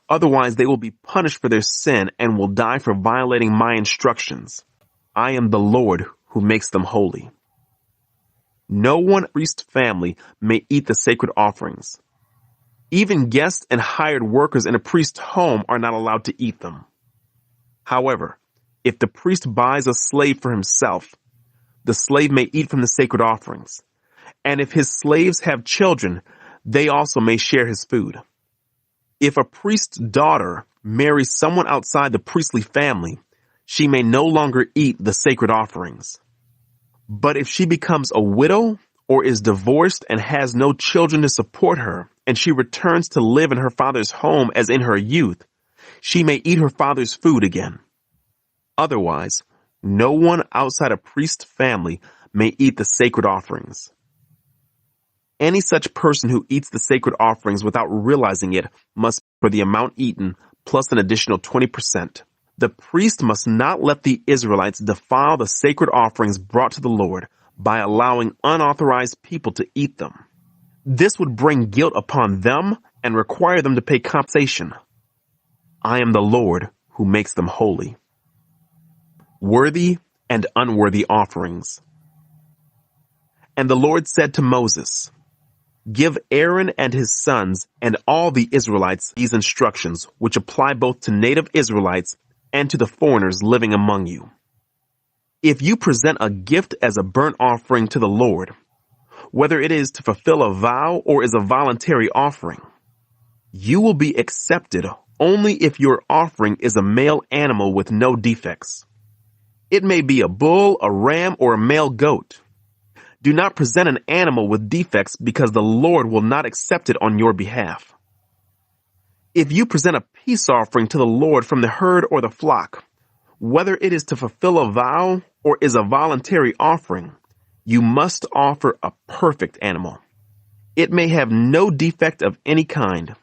Otherwise, they will be punished for their sin and will die for violating my instructions. I am the Lord who makes them holy. No one priest family may eat the sacred offerings. Even guests and hired workers in a priest's home are not allowed to eat them. However, if the priest buys a slave for himself, the slave may eat from the sacred offerings. And if his slaves have children, they also may share his food. If a priest's daughter marries someone outside the priestly family, she may no longer eat the sacred offerings. But if she becomes a widow or is divorced and has no children to support her, and she returns to live in her father's home as in her youth, she may eat her father's food again. Otherwise, no one outside a priest's family may eat the sacred offerings. Any such person who eats the sacred offerings without realizing it must pay for the amount eaten plus an additional 20%. The priest must not let the Israelites defile the sacred offerings brought to the Lord by allowing unauthorized people to eat them. This would bring guilt upon them and require them to pay compensation. I am the Lord who makes them holy. Worthy and unworthy offerings. And the Lord said to Moses, "Give Aaron and his sons and all the Israelites these instructions, which apply both to native Israelites and to the foreigners living among you. If you present a gift as a burnt offering to the Lord, whether it is to fulfill a vow or is a voluntary offering, you will be accepted only if your offering is a male animal with no defects. It may be a bull, a ram, or a male goat. Do not present an animal with defects because the Lord will not accept it on your behalf. If you present a peace offering to the Lord from the herd or the flock, whether it is to fulfill a vow or is a voluntary offering, you must offer a perfect animal. It may have no defect of any kind.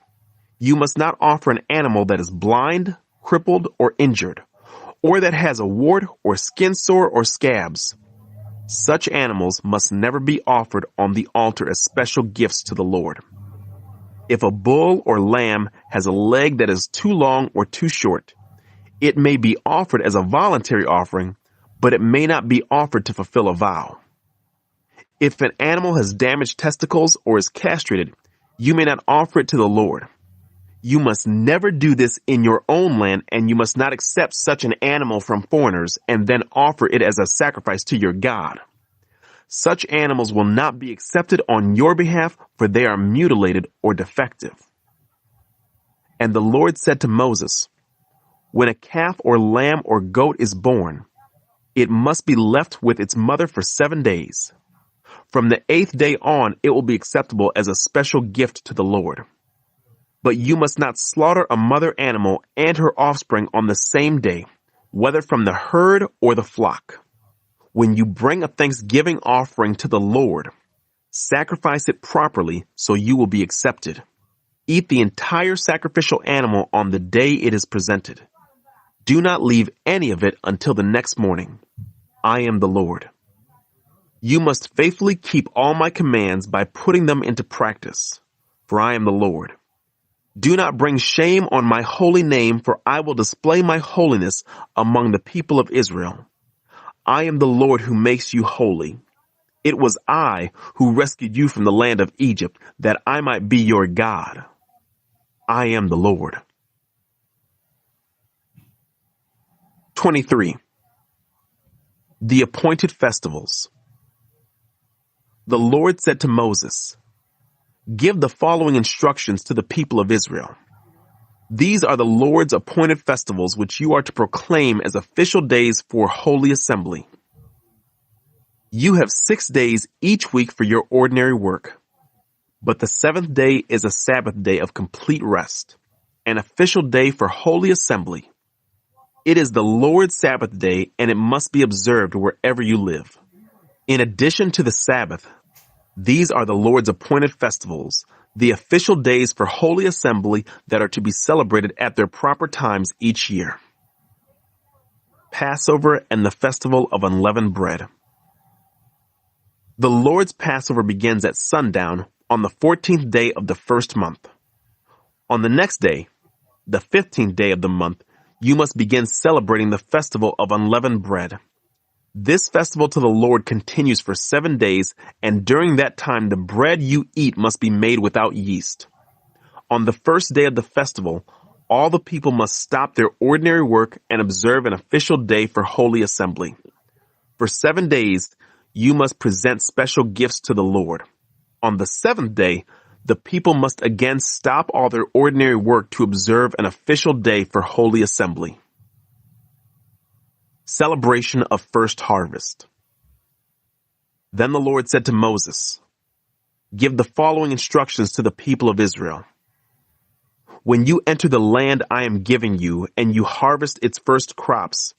You must not offer an animal that is blind, crippled, or injured, or that has a wart or skin sore or scabs. Such animals must never be offered on the altar as special gifts to the Lord. If a bull or lamb has a leg that is too long or too short, it may be offered as a voluntary offering, but it may not be offered to fulfill a vow. If an animal has damaged testicles or is castrated, you may not offer it to the Lord. You must never do this in your own land, and you must not accept such an animal from foreigners and then offer it as a sacrifice to your God. Such animals will not be accepted on your behalf, for they are mutilated or defective." And the Lord said to Moses, "When a calf or lamb or goat is born, it must be left with its mother for 7 days. From the 8th day on, it will be acceptable as a special gift to the Lord. But you must not slaughter a mother animal and her offspring on the same day, whether from the herd or the flock. When you bring a thanksgiving offering to the Lord, sacrifice it properly so you will be accepted. Eat the entire sacrificial animal on the day it is presented. Do not leave any of it until the next morning. I am the Lord. You must faithfully keep all my commands by putting them into practice, for I am the Lord. Do not bring shame on my holy name, for I will display my holiness among the people of Israel. I am the Lord who makes you holy. It was I who rescued you from the land of Egypt, that I might be your God. I am the Lord. 23. The appointed festivals. The Lord said to Moses, "Give the following instructions to the people of Israel. These are the Lord's appointed festivals which you are to proclaim as official days for holy assembly. You have 6 days each week for your ordinary work, but the seventh day is a Sabbath day of complete rest, an official day for holy assembly. It is the Lord's Sabbath day, and it must be observed wherever you live. In addition to the Sabbath, these are the Lord's appointed festivals, the official days for holy assembly that are to be celebrated at their proper times each year. Passover and the Festival of Unleavened Bread. The Lord's Passover begins at sundown on the 14th day of the first month. On the next day, the 15th day of the month, you must begin celebrating the Festival of Unleavened Bread. This festival to the Lord continues for 7 days, and during that time the bread you eat must be made without yeast. On the first day of the festival, all the people must stop their ordinary work and observe an official day for holy assembly. For 7 days, you must present special gifts to the Lord. On the seventh day, the people must again stop all their ordinary work to observe an official day for holy assembly. Celebration of First Harvest. Then the Lord said to Moses, "Give the following instructions to the people of Israel. When you enter the land I am giving you and you harvest its first crops,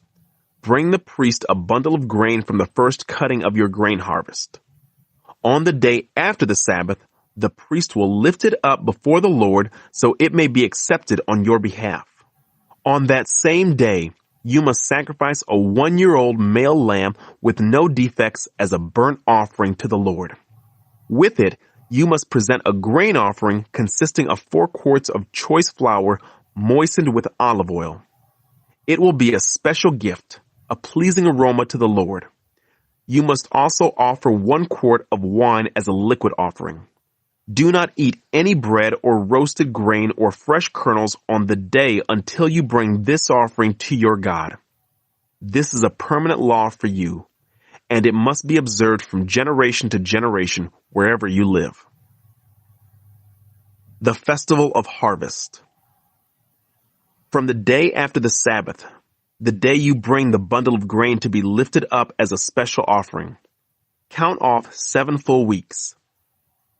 bring the priest a bundle of grain from the first cutting of your grain harvest. On the day after the Sabbath, the priest will lift it up before the Lord so it may be accepted on your behalf. On that same day, you must sacrifice a 1-year-old male lamb with no defects as a burnt offering to the Lord. With it, you must present a grain offering consisting of 4 quarts of choice flour moistened with olive oil. It will be a special gift, a pleasing aroma to the Lord. You must also offer 1 quart of wine as a liquid offering. Do not eat any bread or roasted grain or fresh kernels on the day until you bring this offering to your God. This is a permanent law for you, and it must be observed from generation to generation wherever you live." The Festival of Harvest. From the day after the Sabbath, the day you bring the bundle of grain to be lifted up as a special offering, count off 7 full weeks.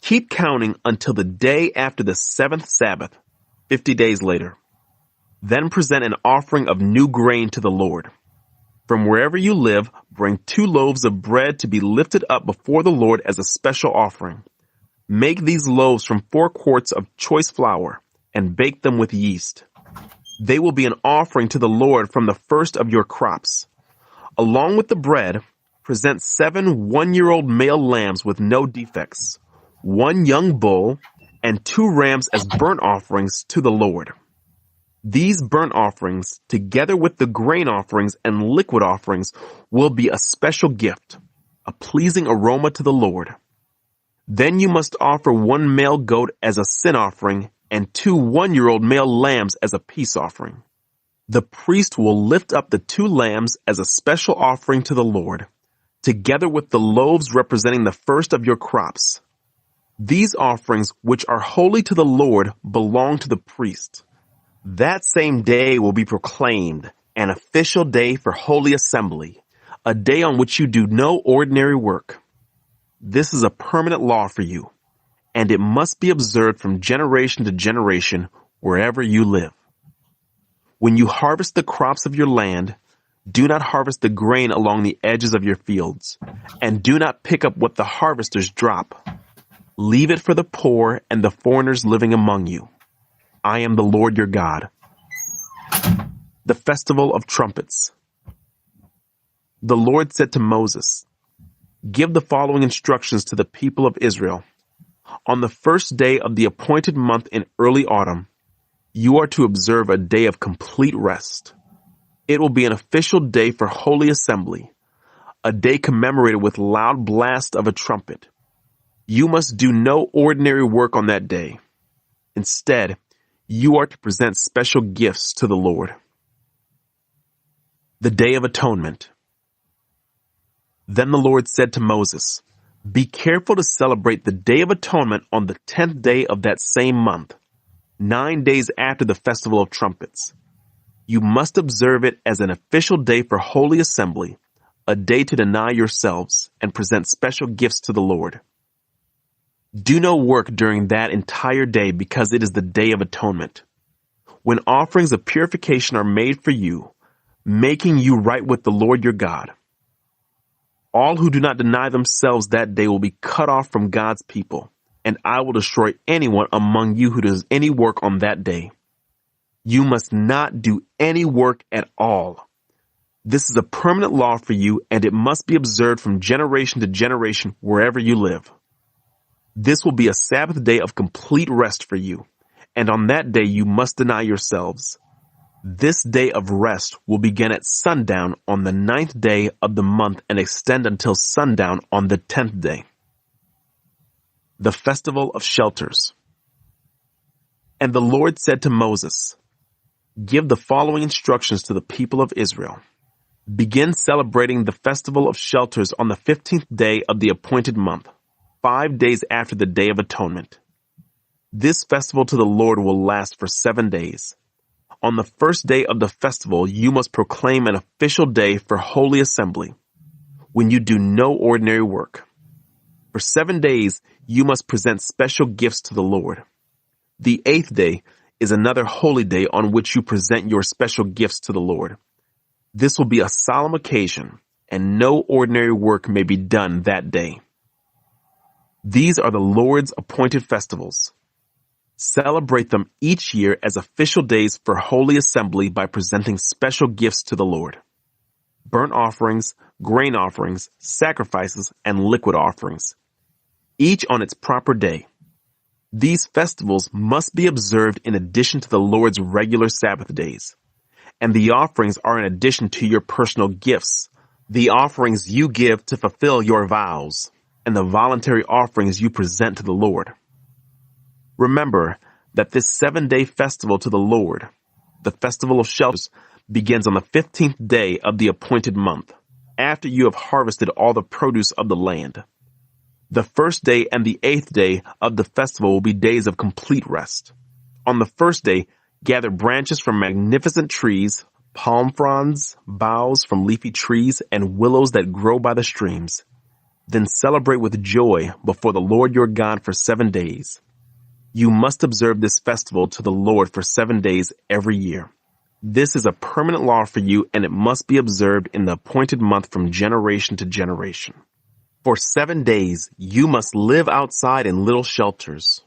Keep counting until the day after the 7th Sabbath, 50 days later. Then present an offering of new grain to the Lord. From wherever you live, bring 2 loaves of bread to be lifted up before the Lord as a special offering. Make these loaves from 4 quarts of choice flour and bake them with yeast. They will be an offering to the Lord from the first of your crops. Along with the bread, present 7 one-year-old male lambs with no defects, 1 young bull, and 2 rams as burnt offerings to the Lord. These burnt offerings, together with the grain offerings and liquid offerings, will be a special gift, a pleasing aroma to the Lord. Then you must offer 1 male goat as a sin offering and 2 one-year-old male lambs as a peace offering. The priest will lift up the 2 lambs as a special offering to the Lord, together with the loaves representing the first of your crops. These offerings, which are holy to the Lord, belong to the priest. That same day will be proclaimed an official day for holy assembly, a day on which you do no ordinary work. This is a permanent law for you, and it must be observed from generation to generation wherever you live. When you harvest the crops of your land, do not harvest the grain along the edges of your fields, and do not pick up what the harvesters drop. Leave it for the poor and the foreigners living among you. I am the Lord your God. The Festival of Trumpets. The Lord said to Moses, "Give the following instructions to the people of Israel. On the first day of the appointed month in early autumn, you are to observe a day of complete rest. It will be an official day for holy assembly, a day commemorated with loud blast of a trumpet. You must do no ordinary work on that day. Instead, you are to present special gifts to the Lord." The Day of Atonement. Then the Lord said to Moses, "Be careful to celebrate the Day of Atonement on the 10th day of that same month, 9 days after the Festival of Trumpets. You must observe it as an official day for holy assembly, a day to deny yourselves and present special gifts to the Lord. Do no work during that entire day because it is the Day of Atonement, when offerings of purification are made for you, making you right with the Lord your God. All who do not deny themselves that day will be cut off from God's people, and I will destroy anyone among you who does any work on that day. You must not do any work at all. This is a permanent law for you, and it must be observed from generation to generation wherever you live. This will be a Sabbath day of complete rest for you, and on that day you must deny yourselves. This day of rest will begin at sundown on the 9th day of the month and extend until sundown on the 10th day. The Festival of Shelters. And the Lord said to Moses, "Give the following instructions to the people of Israel. Begin celebrating the Festival of Shelters on the 15th day of the appointed month, 5 days after the Day of Atonement. This festival to the Lord will last for 7 days. On the first day of the festival, you must proclaim an official day for holy assembly, when you do no ordinary work. For 7 days, you must present special gifts to the Lord. The 8th day is another holy day on which you present your special gifts to the Lord. This will be a solemn occasion, and no ordinary work may be done that day. These are the Lord's appointed festivals. Celebrate them each year as official days for holy assembly by presenting special gifts to the Lord: burnt offerings, grain offerings, sacrifices, and liquid offerings, each on its proper day. These festivals must be observed in addition to the Lord's regular Sabbath days, and the offerings are in addition to your personal gifts, the offerings you give to fulfill your vows, and the voluntary offerings you present to the Lord. Remember that this 7-day festival to the Lord, the Festival of Shelters, begins on the 15th day of the appointed month, after you have harvested all the produce of the land. The first day and the 8th day of the festival will be days of complete rest. On the first day, gather branches from magnificent trees, palm fronds, boughs from leafy trees, and willows that grow by the streams. Then celebrate with joy before the Lord your God for 7 days. You must observe this festival to the Lord for 7 days every year. This is a permanent law for you, and it must be observed in the appointed month from generation to generation. For 7 days, you must live outside in little shelters.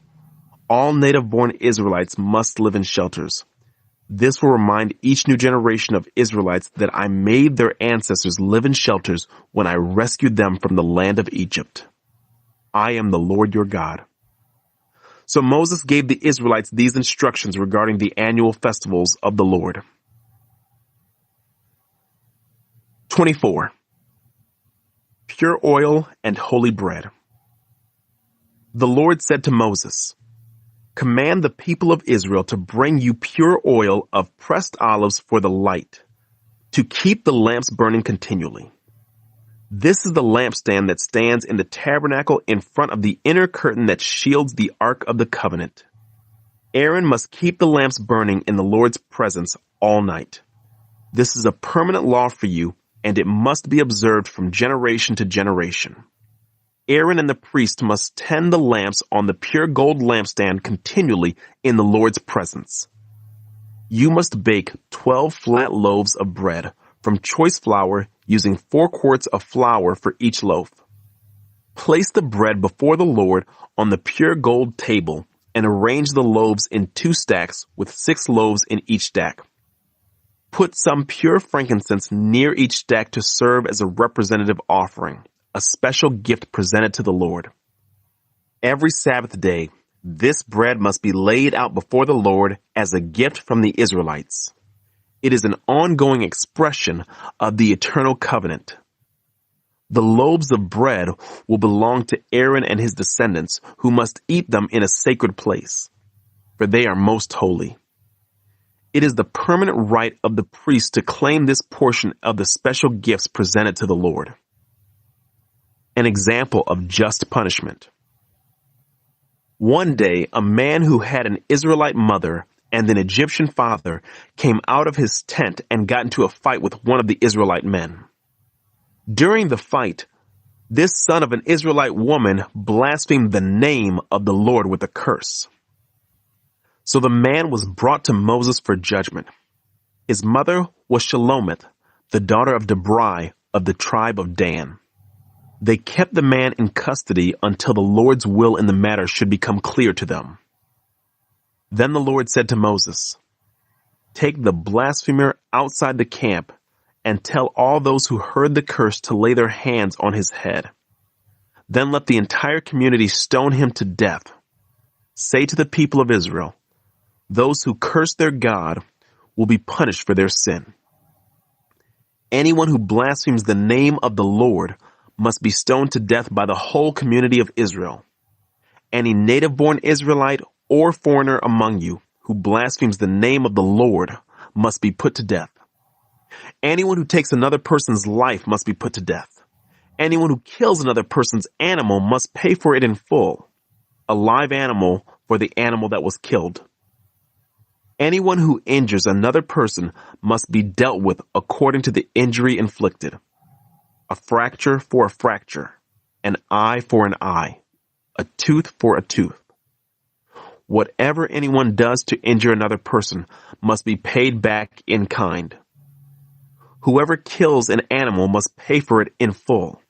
All native-born Israelites must live in shelters. This will remind each new generation of Israelites that I made their ancestors live in shelters when I rescued them from the land of Egypt. I am the Lord your God." So Moses gave the Israelites these instructions regarding the annual festivals of the Lord. 24. Pure oil and holy bread. The Lord said to Moses, "Command the people of Israel to bring you pure oil of pressed olives for the light, to keep the lamps burning continually. This is the lampstand that stands in the tabernacle in front of the inner curtain that shields the Ark of the Covenant. Aaron must keep the lamps burning in the Lord's presence all night. This is a permanent law for you, and it must be observed from generation to generation. Aaron and the priest must tend the lamps on the pure gold lampstand continually in the Lord's presence. You must bake 12 flat loaves of bread from choice flour using 4 quarts of flour for each loaf. Place the bread before the Lord on the pure gold table and arrange the loaves in 2 stacks with 6 loaves in each stack. Put some pure frankincense near each stack to serve as a representative offering, a special gift presented to the Lord. Every Sabbath day, this bread must be laid out before the Lord as a gift from the Israelites. It is an ongoing expression of the eternal covenant. The loaves of bread will belong to Aaron and his descendants, who must eat them in a sacred place, for they are most holy. It is the permanent right of the priest to claim this portion of the special gifts presented to the Lord. An example of just punishment. One day, a man who had an Israelite mother and an Egyptian father came out of his tent and got into a fight with one of the Israelite men. During the fight, this son of an Israelite woman blasphemed the name of the Lord with a curse. So the man was brought to Moses for judgment. His mother was Shelomith, the daughter of Debrai of the tribe of Dan. They kept the man in custody until the Lord's will in the matter should become clear to them. Then the Lord said to Moses, "Take the blasphemer outside the camp and tell all those who heard the curse to lay their hands on his head. Then let the entire community stone him to death. Say to the people of Israel, those who curse their God will be punished for their sin. Anyone who blasphemes the name of the Lord must be stoned to death by the whole community of Israel. Any native-born Israelite or foreigner among you who blasphemes the name of the Lord must be put to death. Anyone who takes another person's life must be put to death. Anyone who kills another person's animal must pay for it in full, a live animal for the animal that was killed. Anyone who injures another person must be dealt with according to the injury inflicted. A fracture for a fracture, an eye for an eye, a tooth for a tooth. Whatever anyone does to injure another person must be paid back in kind. Whoever kills an animal must pay for it in full.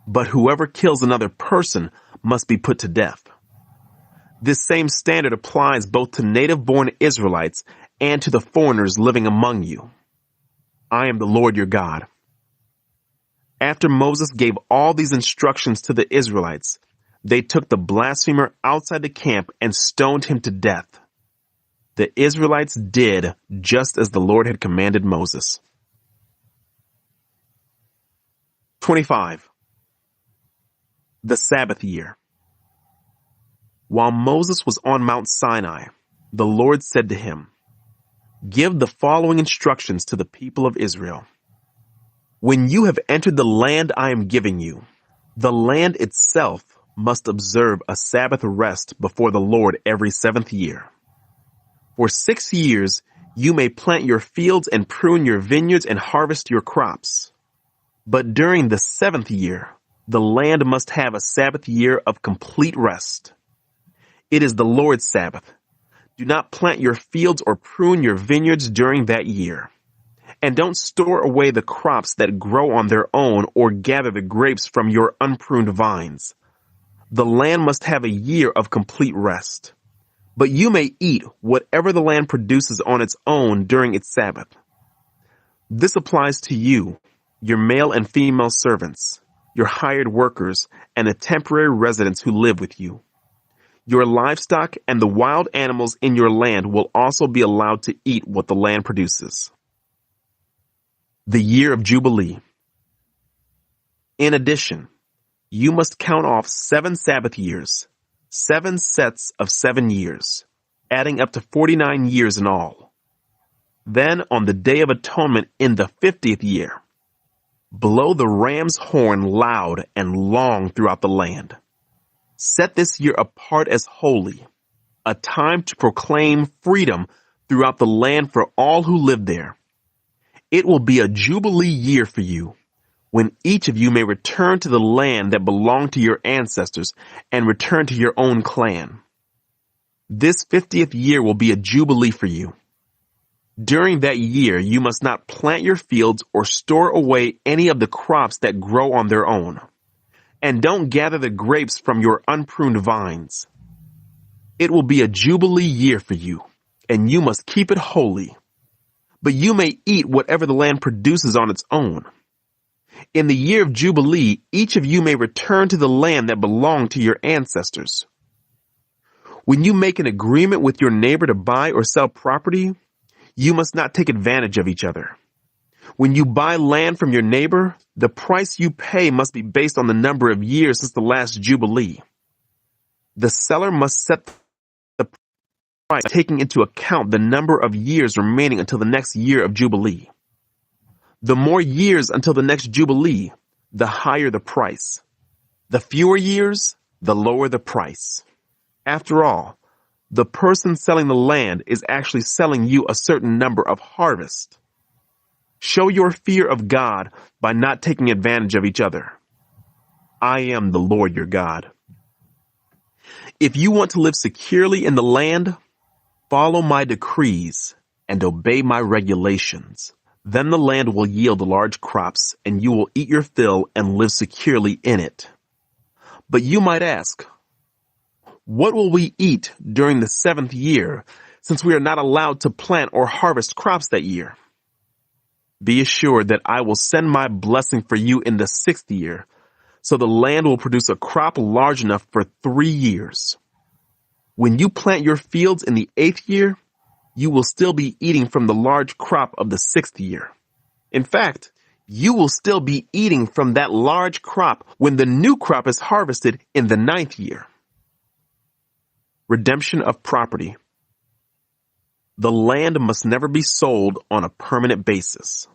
But whoever kills another person must be put to death. This same standard applies both to native-born Israelites and to the foreigners living among you. I am the Lord your God." After Moses gave all these instructions to the Israelites, they took the blasphemer outside the camp and stoned him to death. The Israelites did just as the Lord had commanded Moses. 25. The Sabbath year. While Moses was on Mount Sinai, the Lord said to him, "Give the following instructions to the people of Israel. When you have entered the land I am giving you, the land itself must observe a Sabbath rest before the Lord every 7th year. For 6 years you may plant your fields and prune your vineyards and harvest your crops. But during the 7th year, the land must have a Sabbath year of complete rest. It is the Lord's Sabbath. Do not plant your fields or prune your vineyards during that year. And don't store away the crops that grow on their own or gather the grapes from your unpruned vines. The land must have a year of complete rest. But you may eat whatever the land produces on its own during its Sabbath. This applies to you, your male and female servants, your hired workers, and the temporary residents who live with you. Your livestock and the wild animals in your land will also be allowed to eat what the land produces." The year of Jubilee. In addition, you must count off 7 Sabbath years, 7 sets of 7 years, adding up to 49 years in all. Then on the Day of Atonement in the 50th year, blow the ram's horn loud and long throughout the land. Set this year apart as holy, a time to proclaim freedom throughout the land for all who live there. It will be a jubilee year for you, when each of you may return to the land that belonged to your ancestors and return to your own clan. This 50th year will be a jubilee for you. During that year, you must not plant your fields or store away any of the crops that grow on their own. And don't gather the grapes from your unpruned vines. It will be a jubilee year for you, and you must keep it holy. But you may eat whatever the land produces on its own. In the year of Jubilee, each of you may return to the land that belonged to your ancestors. When you make an agreement with your neighbor to buy or sell property, you must not take advantage of each other. When you buy land from your neighbor, the price you pay must be based on the number of years since the last Jubilee. The seller must set the price taking into account the number of years remaining until the next year of Jubilee. The more years until the next Jubilee, the higher the price. The fewer years, the lower the price. After all, the person selling the land is actually selling you a certain number of harvest. Show your fear of God by not taking advantage of each other. I am the Lord your God. If you want to live securely in the land, follow my decrees and obey my regulations. Then the land will yield large crops, and you will eat your fill and live securely in it. But you might ask, what will we eat during the 7th year, since we are not allowed to plant or harvest crops that year? Be assured that I will send my blessing for you in the 6th year, so the land will produce a crop large enough for 3 years. When you plant your fields in the 8th year, you will still be eating from the large crop of the 6th year. In fact, you will still be eating from that large crop when the new crop is harvested in the 9th year. Redemption of property. The land must never be sold on a permanent basis,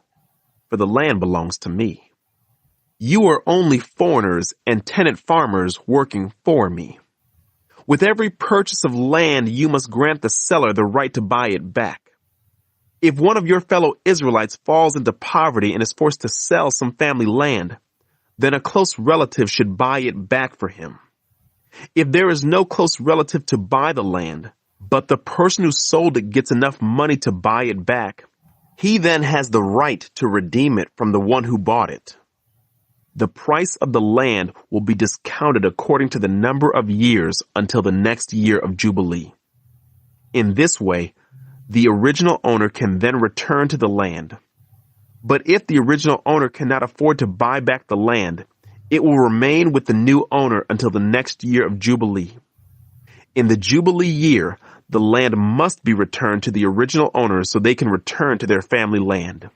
for the land belongs to me. You are only foreigners and tenant farmers working for me. With every purchase of land, you must grant the seller the right to buy it back. If one of your fellow Israelites falls into poverty and is forced to sell some family land, then a close relative should buy it back for him. If there is no close relative to buy the land, but the person who sold it gets enough money to buy it back, he then has the right to redeem it from the one who bought it. The price of the land will be discounted according to the number of years until the next year of Jubilee. In this way, the original owner can then return to the land. But if the original owner cannot afford to buy back the land, it will remain with the new owner until the next year of Jubilee. In the Jubilee year, the land must be returned to the original owners so they can return to their family land.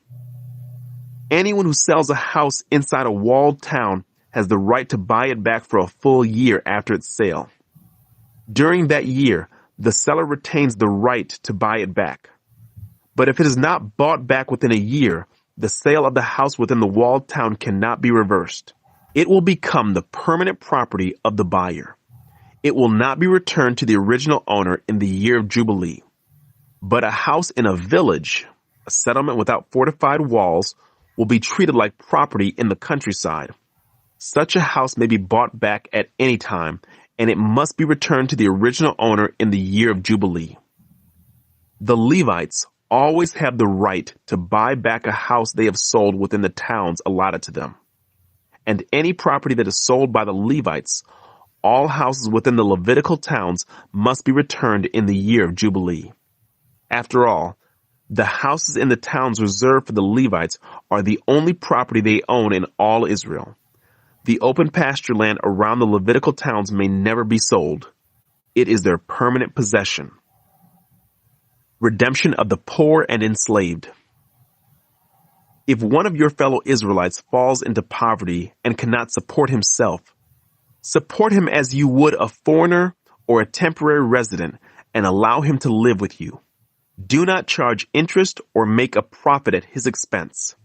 Anyone who sells a house inside a walled town has the right to buy it back for a full year after its sale. During that year, the seller retains the right to buy it back. But if it is not bought back within a year, the sale of the house within the walled town cannot be reversed. It will become the permanent property of the buyer. It will not be returned to the original owner in the year of Jubilee. But a house in a village, a settlement without fortified walls, will be treated like property in the countryside. Such a house may be bought back at any time, and it must be returned to the original owner in the year of Jubilee. The Levites always have the right to buy back a house they have sold within the towns allotted to them. And any property that is sold by the Levites, all houses within the Levitical towns must be returned in the year of Jubilee. After all, the houses in the towns reserved for the Levites are the only property they own in all Israel. The open pasture land around the Levitical towns may never be sold. It is their permanent possession. Redemption of the poor and enslaved. If one of your fellow Israelites falls into poverty and cannot support himself, support him as you would a foreigner or a temporary resident and allow him to live with you. Do not charge interest or make a profit at his expense.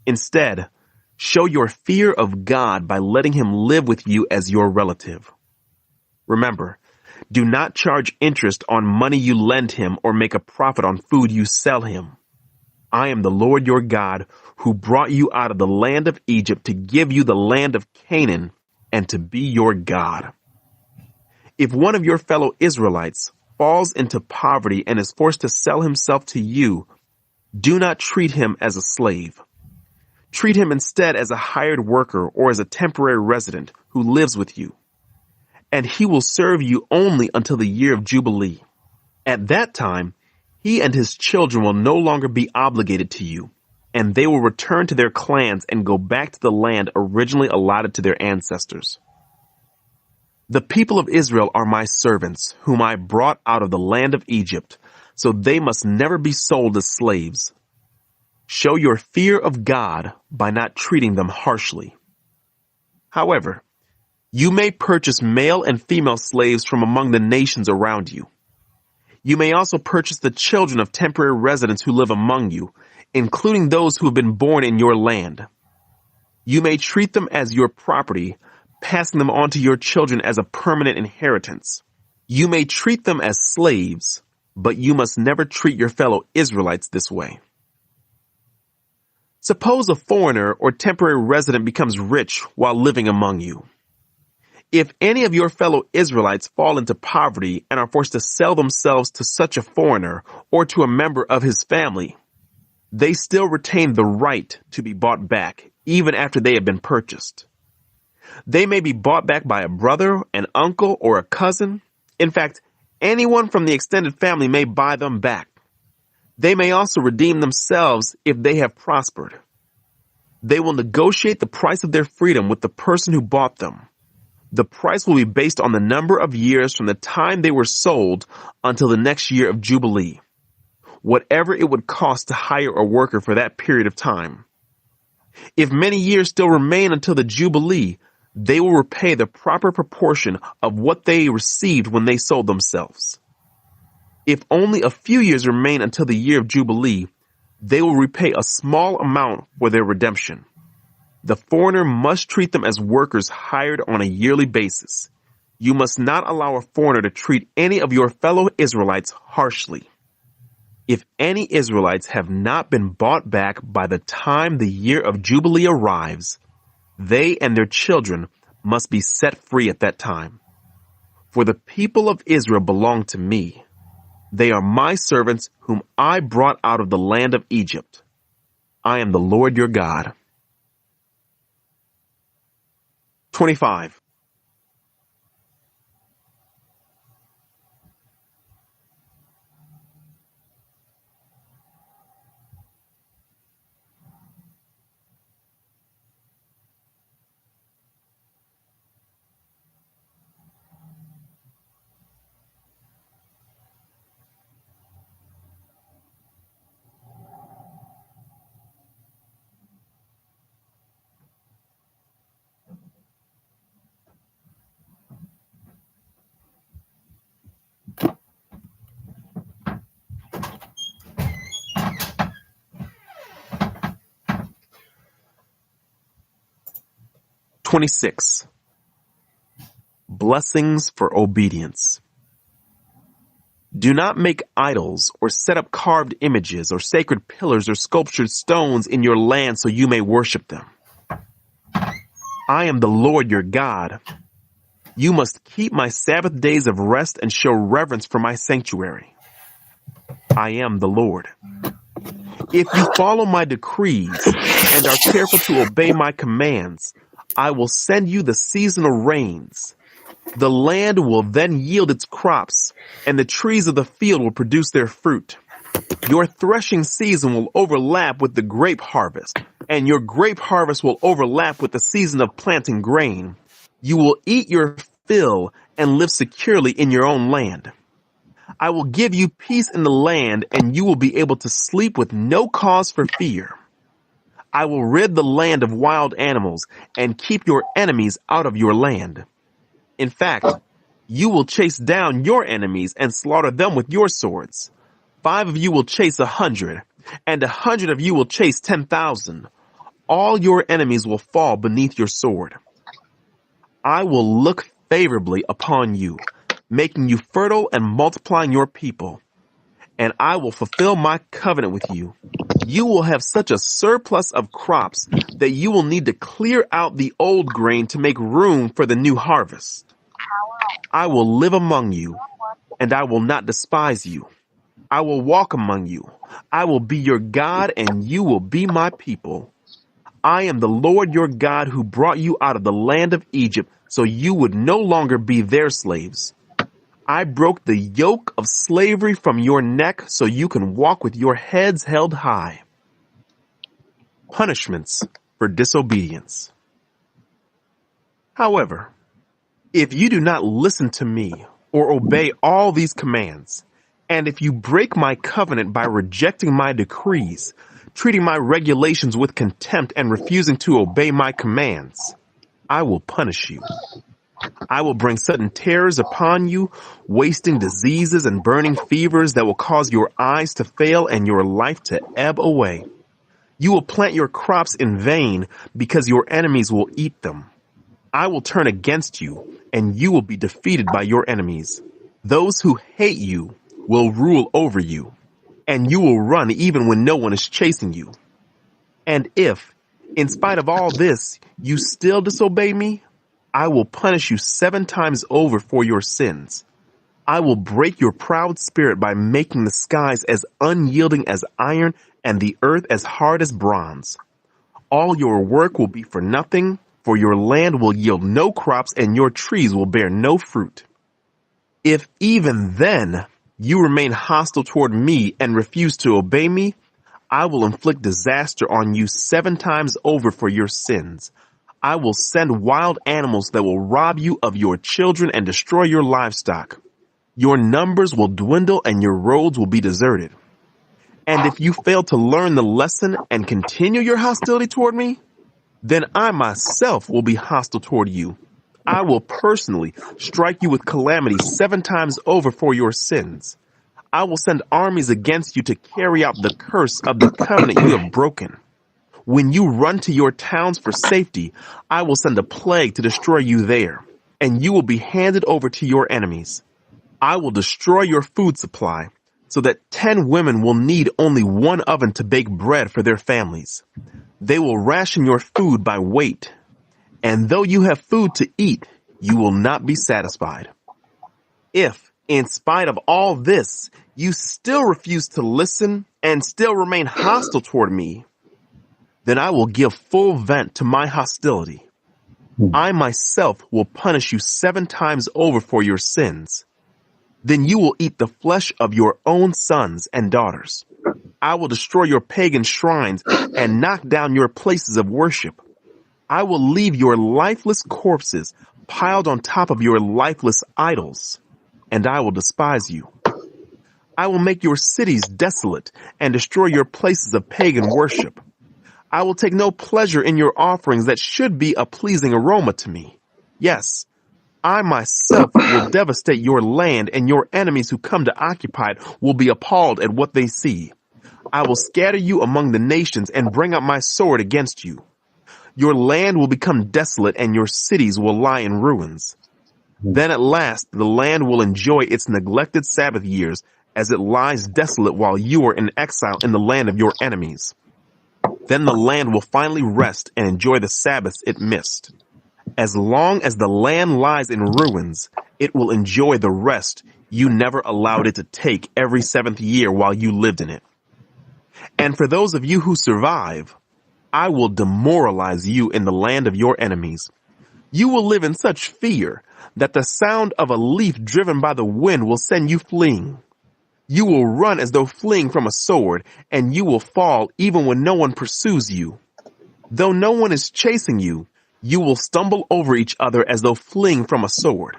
Instead, show your fear of God by letting him live with you as your relative. Remember, do not charge interest on money you lend him or make a profit on food you sell him. I am the Lord your God, who brought you out of the land of Egypt to give you the land of Canaan and to be your God. If one of your fellow Israelites falls into poverty and is forced to sell himself to you, do not treat him as a slave. Treat him instead as a hired worker or as a temporary resident who lives with you, and he will serve you only until the year of Jubilee. At that time, he and his children will no longer be obligated to you, and they will return to their clans and go back to the land originally allotted to their ancestors. The people of Israel are my servants, whom I brought out of the land of Egypt, so they must never be sold as slaves. Show your fear of God by not treating them harshly. However, you may purchase male and female slaves from among the nations around you. You may also purchase the children of temporary residents who live among you, including those who have been born in your land. You may treat them as your property, passing them on to your children as a permanent inheritance. You may treat them as slaves, but you must never treat your fellow Israelites this way. Suppose a foreigner or temporary resident becomes rich while living among you. If any of your fellow Israelites fall into poverty and are forced to sell themselves to such a foreigner or to a member of his family, they still retain the right to be bought back, even after they have been purchased. They may be bought back by a brother, an uncle, or a cousin. In fact, anyone from the extended family may buy them back. They may also redeem themselves if they have prospered. They will negotiate the price of their freedom with the person who bought them. The price will be based on the number of years from the time they were sold until the next year of Jubilee, whatever it would cost to hire a worker for that period of time. If many years still remain until the Jubilee, they will repay the proper proportion of what they received when they sold themselves. If only a few years remain until the year of Jubilee, they will repay a small amount for their redemption. The foreigner must treat them as workers hired on a yearly basis. You must not allow a foreigner to treat any of your fellow Israelites harshly. If any Israelites have not been bought back by the time the year of Jubilee arrives, they and their children must be set free at that time. For the people of Israel belong to me. They are my servants whom I brought out of the land of Egypt. I am the Lord your God. 25. "26. Blessings for obedience. Do not make idols or set up carved images or sacred pillars or sculptured stones in your land so you may worship them. I am the Lord your God. You must keep my Sabbath days of rest and show reverence for my sanctuary. I am the Lord. If you follow my decrees and are careful to obey my commands, I will send you the seasonal rains. The land will then yield its crops, and the trees of the field will produce their fruit. Your threshing season will overlap with the grape harvest, and your grape harvest will overlap with the season of planting grain. You will eat your fill and live securely in your own land. I will give you peace in the land, and you will be able to sleep with no cause for fear. I will rid the land of wild animals and keep your enemies out of your land. In fact, you will chase down your enemies and slaughter them with your swords. 5 of you will chase 100, and 100 of you will chase 10,000. All your enemies will fall beneath your sword. I will look favorably upon you, making you fertile and multiplying your people, and I will fulfill my covenant with you. You will have such a surplus of crops that you will need to clear out the old grain to make room for the new harvest. I will live among you, and I will not despise you. I will walk among you. I will be your God, and you will be my people. I am the Lord your God who brought you out of the land of Egypt, so you would no longer be their slaves. I broke the yoke of slavery from your neck so you can walk with your heads held high. Punishments for disobedience. However, if you do not listen to me or obey all these commands, and if you break my covenant by rejecting my decrees, treating my regulations with contempt and refusing to obey my commands, I will punish you. I will bring sudden terrors upon you, wasting diseases and burning fevers that will cause your eyes to fail and your life to ebb away. You will plant your crops in vain because your enemies will eat them. I will turn against you, and you will be defeated by your enemies. Those who hate you will rule over you, and you will run even when no one is chasing you. And if, in spite of all this, you still disobey me, I will punish you 7 times over for your sins. I will break your proud spirit by making the skies as unyielding as iron and the earth as hard as bronze. All your work will be for nothing, for your land will yield no crops and your trees will bear no fruit. If even then you remain hostile toward me and refuse to obey me, I will inflict disaster on you 7 times over for your sins. I will send wild animals that will rob you of your children and destroy your livestock. Your numbers will dwindle and your roads will be deserted. And if you fail to learn the lesson and continue your hostility toward me, then I myself will be hostile toward you. I will personally strike you with calamity 7 times over for your sins. I will send armies against you to carry out the curse of the covenant you have broken. When you run to your towns for safety, I will send a plague to destroy you there, and you will be handed over to your enemies. I will destroy your food supply, so that 10 women will need only 1 oven to bake bread for their families. They will ration your food by weight, and though you have food to eat, you will not be satisfied. If, in spite of all this, you still refuse to listen and still remain hostile toward me, then I will give full vent to my hostility. I myself will punish you 7 times over for your sins. Then you will eat the flesh of your own sons and daughters. I will destroy your pagan shrines and knock down your places of worship. I will leave your lifeless corpses piled on top of your lifeless idols, and I will despise you. I will make your cities desolate and destroy your places of pagan worship. I will take no pleasure in your offerings that should be a pleasing aroma to me. Yes, I myself will devastate your land, and your enemies who come to occupy it will be appalled at what they see. I will scatter you among the nations and bring out my sword against you. Your land will become desolate and your cities will lie in ruins. Then at last the land will enjoy its neglected Sabbath years as it lies desolate while you are in exile in the land of your enemies. Then the land will finally rest and enjoy the Sabbaths it missed. As long as the land lies in ruins, it will enjoy the rest you never allowed it to take every 7th year while you lived in it. And for those of you who survive, I will demoralize you in the land of your enemies. You will live in such fear that the sound of a leaf driven by the wind will send you fleeing. You will run as though fleeing from a sword, and you will fall even when no one pursues you. Though no one is chasing you, you will stumble over each other as though fleeing from a sword.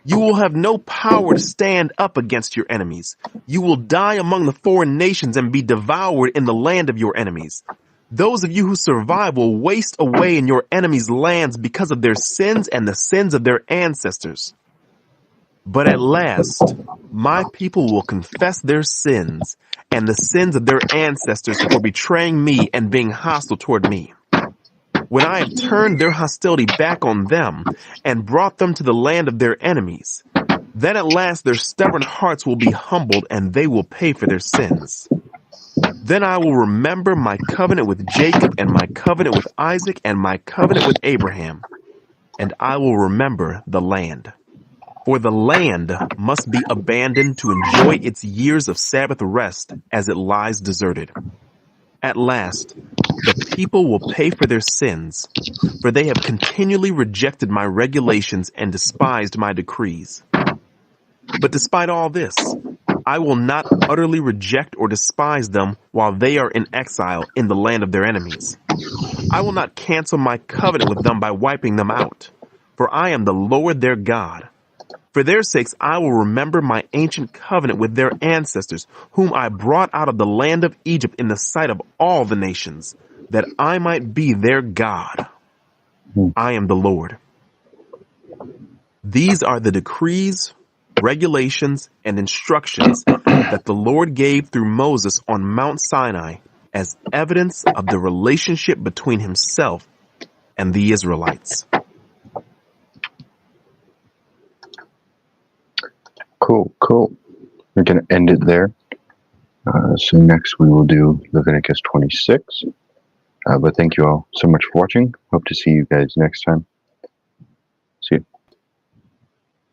You will have no power to stand up against your enemies. You will die among the foreign nations and be devoured in the land of your enemies. Those of you who survive will waste away in your enemies' lands because of their sins and the sins of their ancestors. But at last, my people will confess their sins and the sins of their ancestors for betraying me and being hostile toward me. When I have turned their hostility back on them and brought them to the land of their enemies, then at last their stubborn hearts will be humbled and they will pay for their sins. Then I will remember my covenant with Jacob and my covenant with Isaac and my covenant with Abraham, and I will remember the land. For the land must be abandoned to enjoy its years of Sabbath rest as it lies deserted. At last, the people will pay for their sins, for they have continually rejected my regulations and despised my decrees. But despite all this, I will not utterly reject or despise them while they are in exile in the land of their enemies. I will not cancel my covenant with them by wiping them out, for I am the Lord their God. For their sakes I will remember my ancient covenant with their ancestors, whom I brought out of the land of Egypt in the sight of all the nations, that I might be their God. I am the Lord. These are the decrees, regulations, and instructions that the Lord gave through Moses on Mount Sinai as evidence of the relationship between himself and the Israelites. Cool. We're going to end it there. So next we will do Leviticus 26. But thank you all so much for watching. Hope to see you guys next time.